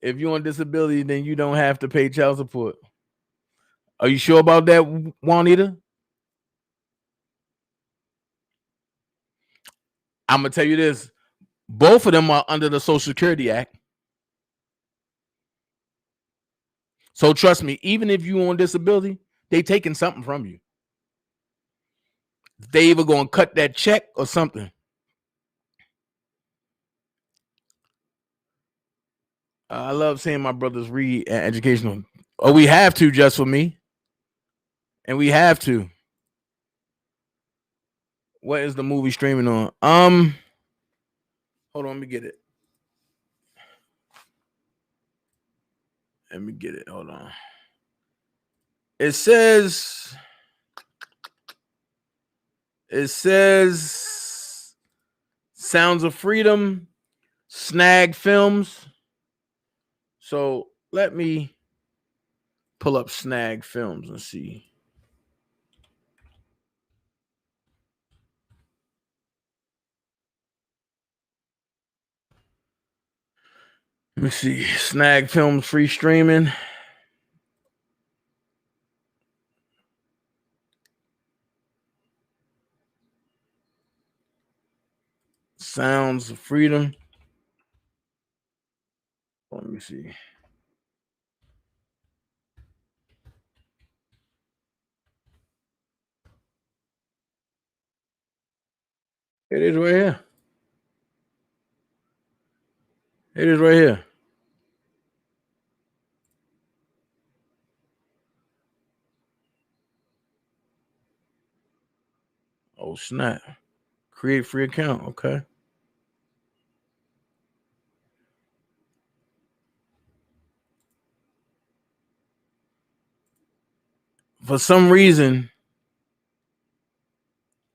If you're on disability, then you don't have to pay child support. Are you sure about that, Juanita? I'm going to tell you this. Both of them are under the Social Security Act. So trust me, even if you're on disability, they taking something from you. They either going to cut that check or something. I love seeing my brothers read educational. Oh, we have to just for me. And we have to. What is the movie streaming on? Hold on, let me get it. Hold on. It says Sounds of Freedom, Snag Films. So let me pull up Snag Films and see. Let me see. Snag Films free streaming. Sounds of Freedom. Let me see. It is right here. It is right here. Oh, snap. Create free account. Okay. For some reason,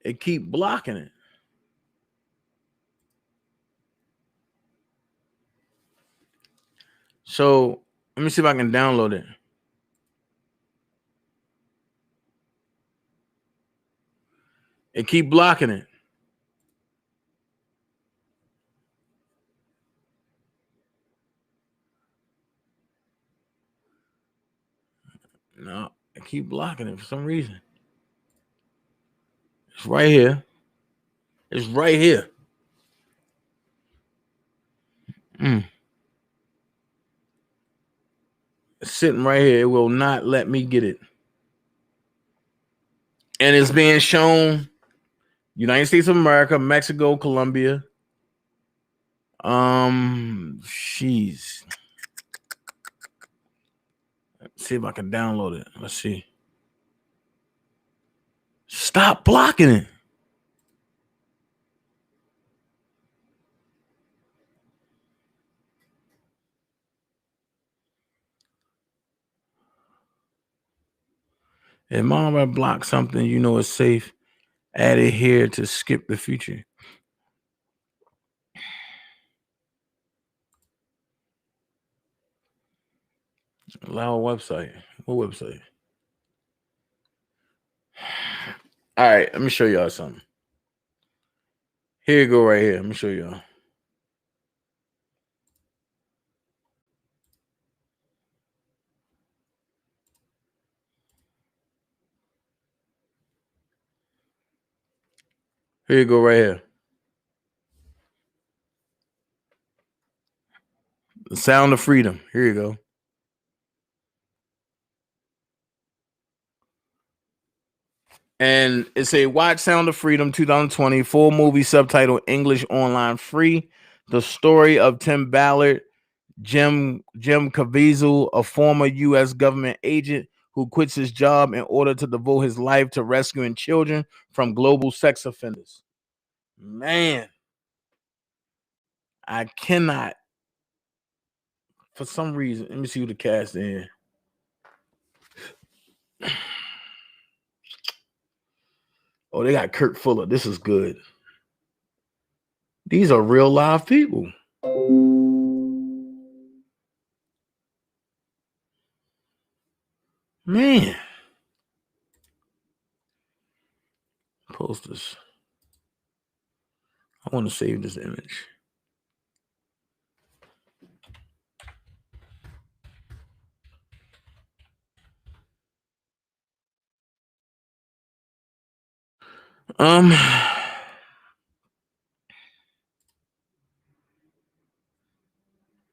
it keep blocking it. So let me see if I can download it. It keep blocking it. No, I keep blocking it for some reason. It's right here. It's right here. It's sitting right here. It will not let me get it. And it's being shown United States of America, Mexico, Colombia. Jeez. Let's see if I can download it. Let's see. Stop blocking it. If mom ever block something, you know it's safe. Add it here to skip the future. Allow website. What website? All right, let me show y'all something. Here you go right here. Let me show y'all. Here you go right here. The Sound of Freedom. Here you go. And it's a Watch Sound of Freedom 2020 full movie subtitle English online free. The story of Tim Ballard, Jim Caviezel, a former U.S. government agent who quits his job in order to devote his life to rescuing children from global sex offenders. Man, I cannot, for some reason, let me see who the cast is. Oh, they got Kurt Fuller. This is good. These are real live people. Man. Post this. I want to save this image.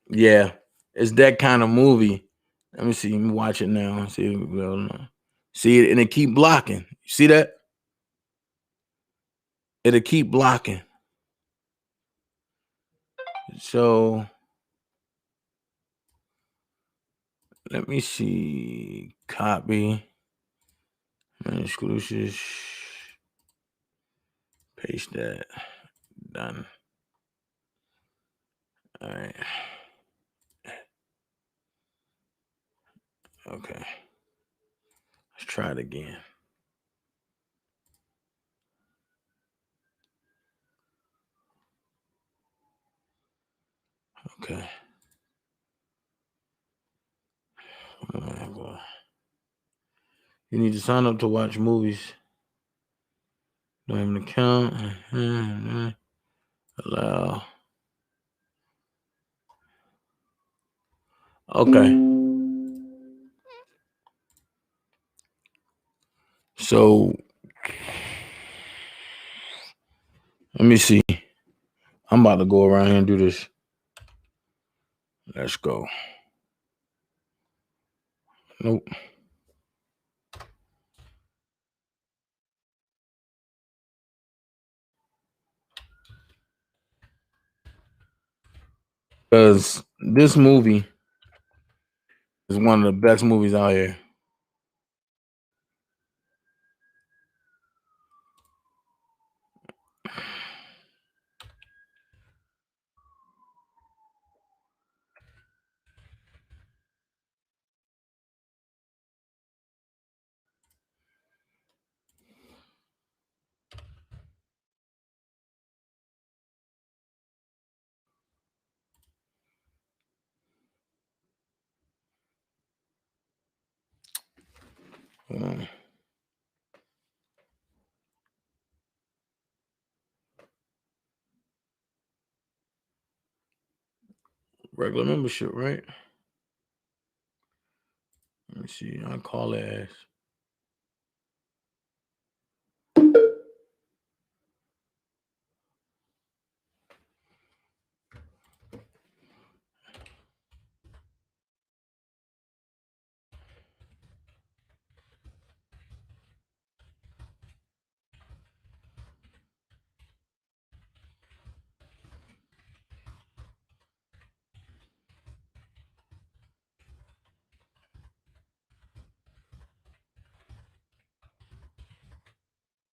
Yeah, it's that kind of movie. Let me see. Let me watch it now. See, see it, and it keep blocking. You see that? It'll keep blocking. So let me see. Copy. Exclusive. Paste that. Done. All right. Okay. Let's try it again. Okay. You need to sign up to watch movies. Don't have an account. Allow. Okay. So let me see. I'm about to go around here and do this. Let's go. Nope. Because this movie is one of the best movies out here. Regular membership, right? Let me see. I'll call that ass.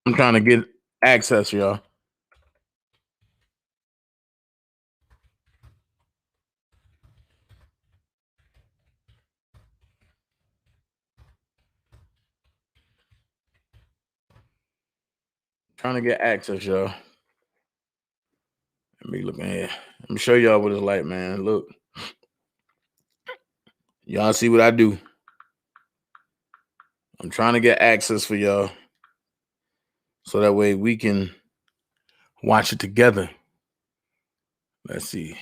I'm trying to get access, y'all. Trying to get access, y'all. Let me look in here. Let me show y'all what it's like, man. Look. Y'all see what I do. I'm trying to get access for y'all. So that way we can watch it together. Let's see.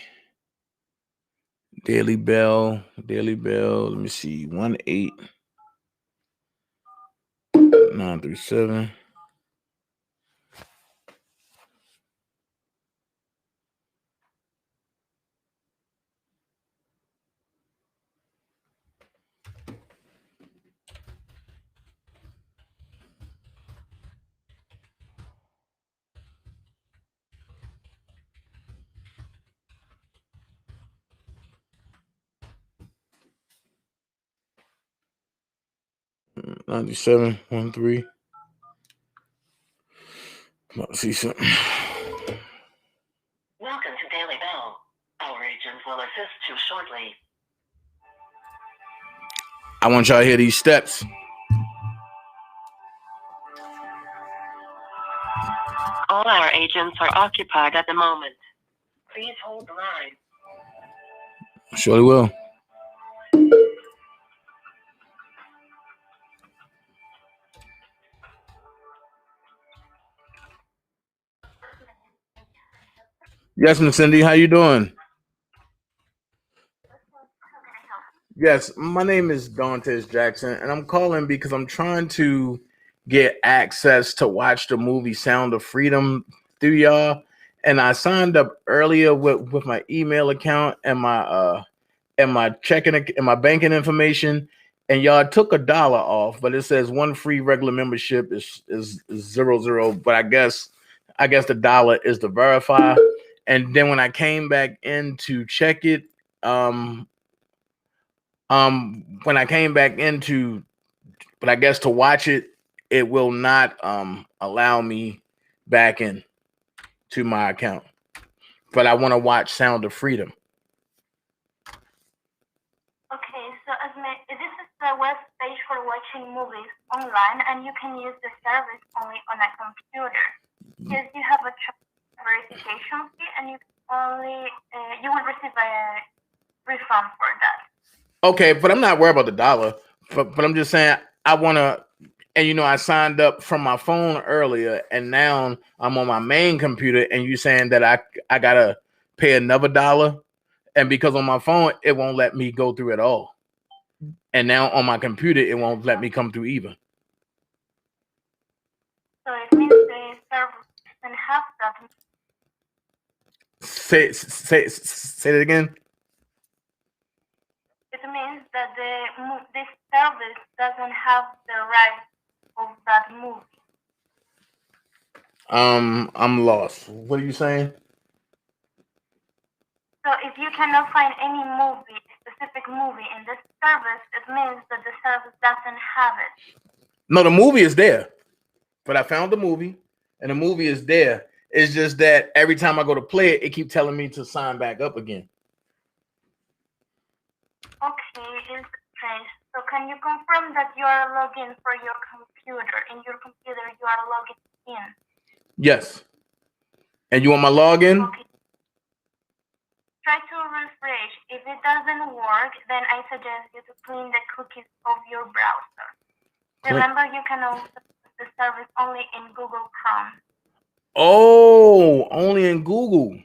Daily Bell. Let me see. 18937. 9713. Let's see something. Welcome to Daily Bell. Our agents will assist you shortly. I want y'all to hear these steps. All our agents are occupied at the moment. Please hold the line. Surely will. Yes, Miss Cindy, how you doing? Yes, my name is Dantes Jackson, and I'm calling because I'm trying to get access to watch the movie Sound of Freedom through y'all. And I signed up earlier with my email account and my checking and my banking information, and y'all took $1 off, but it says one free regular membership is 00. But I guess the dollar is to verify. And then when I came back in to check it, when I came back into, but I guess to watch it, it will not allow me back in to my account. But I want to watch Sound of Freedom. Okay, so this is the web page for watching movies online, and you can use the service only on a computer. Because you have a verification fee, and you will receive a refund for that. Okay, but I'm not worried about the dollar. But I'm just saying I want to, and I signed up from my phone earlier, and now I'm on my main computer, and you saying that I gotta pay another $1, and because on my phone it won't let me go through at all, and now on my computer it won't let me come through either. So it means the service doesn't have that. Say that again. It means that this service doesn't have the rights of that movie. I'm lost. What are you saying? So if you cannot find any specific movie in this service, it means that the service doesn't have it. No, the movie is there. But I found the movie, and the movie is there. It's just that every time I go to play it, it keeps telling me to sign back up again. Okay, it's strange. So can you confirm that you are logged in for your computer? In your computer, you are logged in. Yes. And you want my login? Okay. Try to refresh. If it doesn't work, then I suggest you to clean the cookies of your browser. Remember, you can also use the service only in Google Chrome. Oh, only in Google.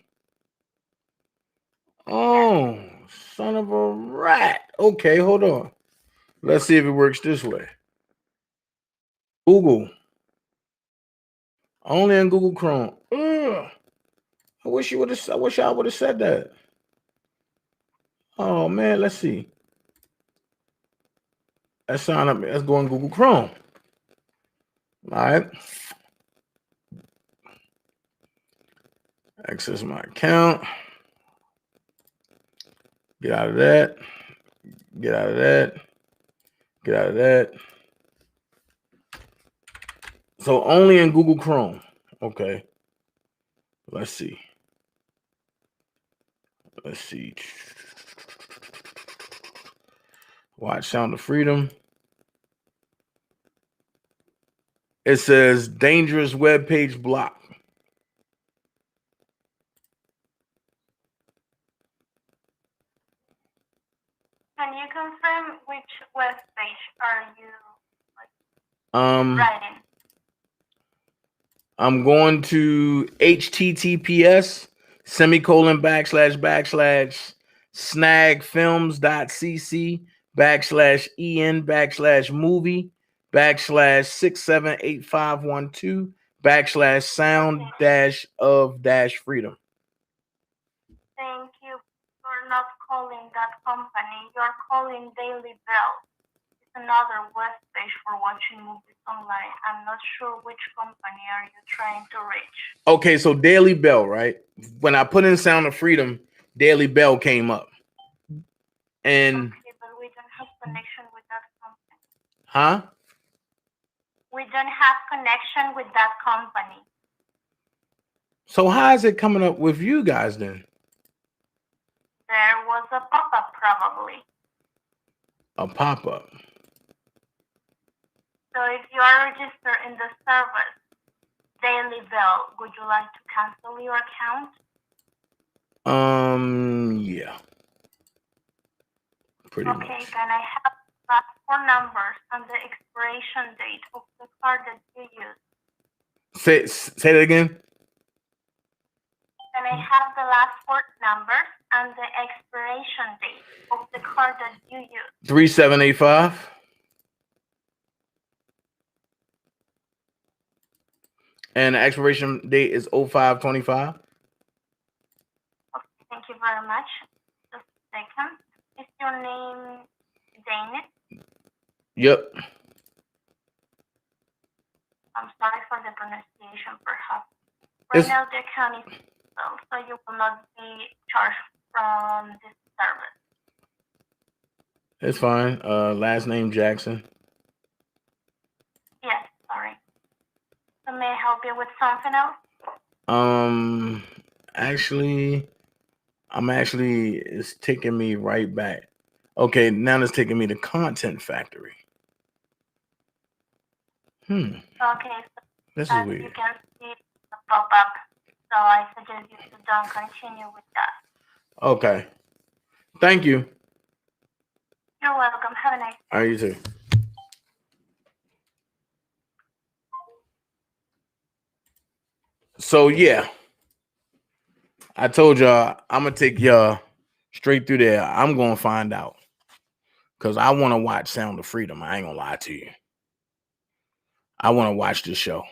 Oh, son of a rat. Okay, hold on. Let's see if it works this way. Google. Only in Google Chrome. Ugh. I wish I would have said that. Oh man, let's see. Let's sign up. Let's go in Google Chrome. All right. Access my account. Get out of that. Get out of that. Get out of that. So only in Google Chrome. Okay. Let's see. Let's see. Watch Sound of Freedom. It says dangerous web page block. Can you confirm which web page are you writing? I'm going to https://snagfilms.cc/en/movie/678512/sound-of-freedom. Thank you for not calling that company. You are calling Daily Bell. It's another web page for watching movies online. I'm not sure which company are you trying to reach. Okay, so Daily Bell, right? When I put in Sound of Freedom, Daily Bell came up. And okay, but we don't have connection with that company. huh? we don't have connection with that company. So how is it coming up with you guys then? There was a pop-up probably. A pop-up. So if you are registered in the service, Daily Bill, would you like to cancel your account? Yeah. Pretty Okay, much. then I have last four numbers and the expiration date of the card that you use. Say that again. Then I have the last four numbers and the expiration date of the card that you use. 3785. And the expiration date is 0525. Okay, thank you very much. Just a second. Is your name Dane? Yep. I'm sorry for the pronunciation, perhaps. Right now, the account is closed, so you will not be charged from this service. It's fine. Last name Jackson. Yes, sorry. So may I help you with something else? Actually, it's taking me right back. Okay, now it's taking me to Content Factory. Okay, so This is as weird. you can see the pop-up, so I suggest you to don't continue with that. Okay. Thank you. You're welcome. Have a nice day. All right, you too. So yeah, I told y'all I'm gonna take y'all straight through there. I'm gonna find out because I want to watch Sound of Freedom. I ain't gonna lie to you. I want to watch this show.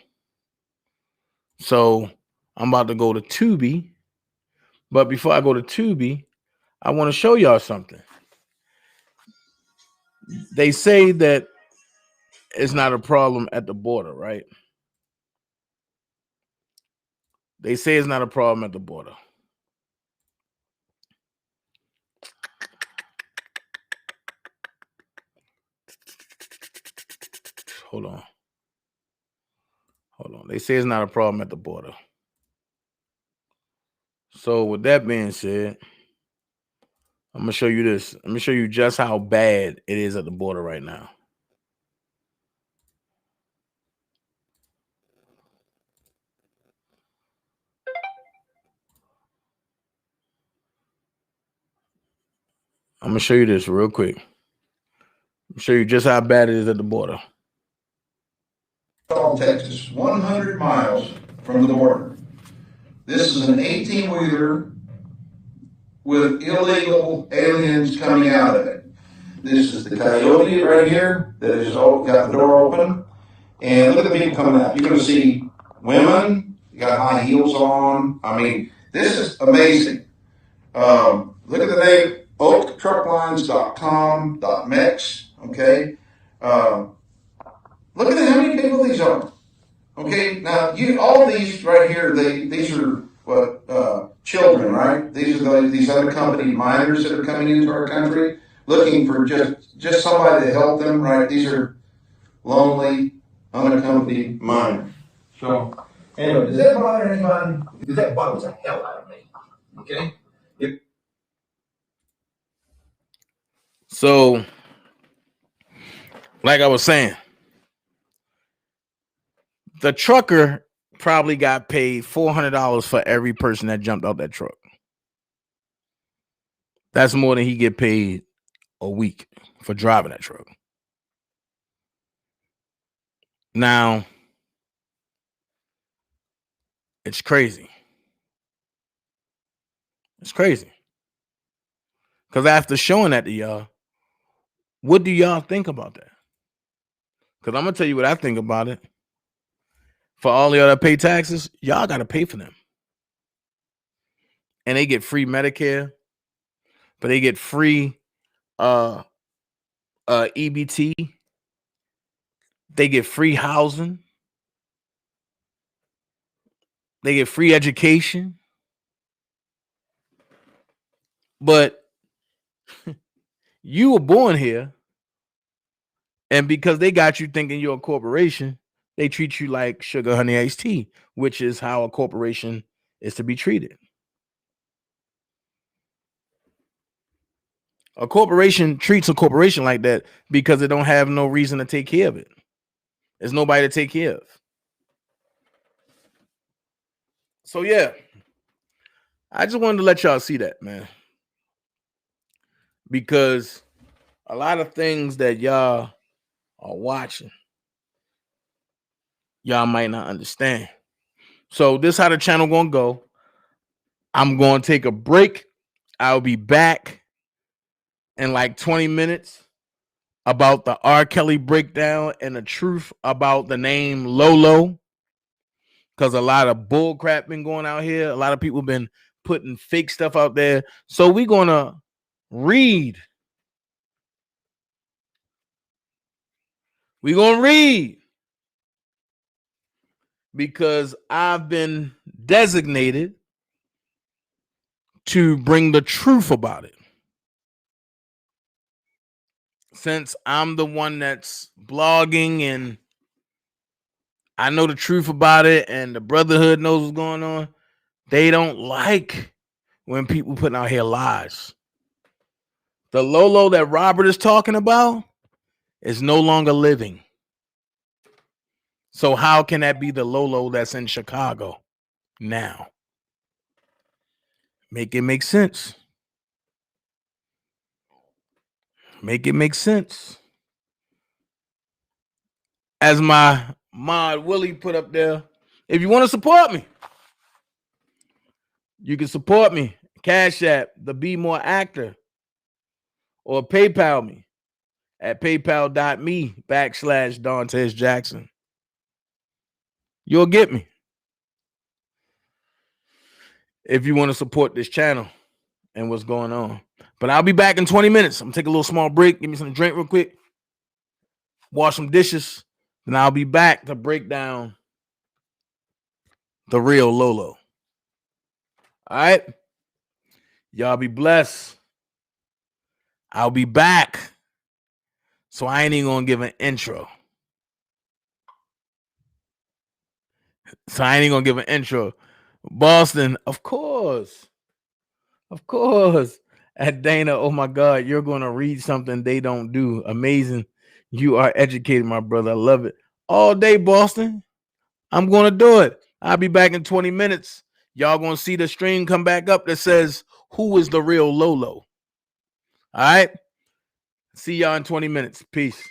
So I'm about to go to Tubi, but before I go to Tubi, I want to show y'all something. They say that it's not a problem at the border, right? They say it's not a problem at the border. Hold on. They say it's not a problem at the border. So with that being said, I'm gonna show you this. I'm gonna show you just how bad it is at the border right now. I'm gonna show you this real quick. I'm show you just how bad it is at the border. Texas, 100 miles from the border. This is an 18-wheeler with illegal aliens coming out of it. This is the Coyote right here that has got the door open. And look at the people coming out. You're going to see women, you got high heels on. I mean, this is amazing. Look at the name, oaktrucklines.com.mex, okay? Look at how many people these are. Okay, now all these right here, these are children, right? These are these unaccompanied minors that are coming into our country, looking for just somebody to help them, right? These are lonely, unaccompanied minors. So, anyway, does that bother anybody? Because that bothers the hell out of me. Okay. So, like I was saying, the trucker probably got paid $400 for every person that jumped out that truck. That's more than he get paid a week for driving that truck. Now, it's crazy. It's crazy. Because after showing that to y'all, what do y'all think about that? Because I'm going to tell you what I think about it. For all y'all that pay taxes, y'all got to pay for them. And they get free Medicare, but they get free EBT. They get free housing. They get free education. But you were born here, and because they got you thinking you're a corporation, They treat you like sugar honey iced tea, which is how a corporation is to be treated. A corporation treats a corporation like that because they don't have no reason to take care of it. There's nobody to take care of. So yeah, I just wanted to let y'all see that, man. Because a lot of things that y'all are watching, y'all might not understand. So this how the channel gonna go. I'm gonna take a break. I'll be back in like 20 minutes about the R. Kelly breakdown and the truth about the name Lolo. Because a lot of bull crap been going out here. A lot of people been putting fake stuff out there. So we're gonna read. We're gonna read. Because I've been designated to bring the truth about it. Since I'm the one that's blogging and I know the truth about it and the brotherhood knows what's going on, they don't like when people putting out here lies. The Lolo that Robert is talking about is no longer living. So how can that be the Lolo that's in Chicago now? Make it make sense. Make it make sense. As my mod Willie put up there, if you want to support me, you can support me. Cash App, the Be More Actor, or PayPal me at paypal.me/Dantes Jackson. You'll get me if you want to support this channel and what's going on. But I'll be back in 20 minutes. I'm gonna take a little small break, give me something to drink real quick, wash some dishes, and I'll be back to break down the real Lolo. All right, y'all be blessed. I'll be back, so I ain't even gonna give an intro. Boston, of course. At Dana, oh my God, you're gonna read something they don't do. Amazing. You are educated, my brother. I love it. All day, Boston. I'm gonna do it. I'll be back in 20 minutes. Y'all gonna see the stream come back up that says, "Who is the real Lolo?" All right. See y'all in 20 minutes. Peace.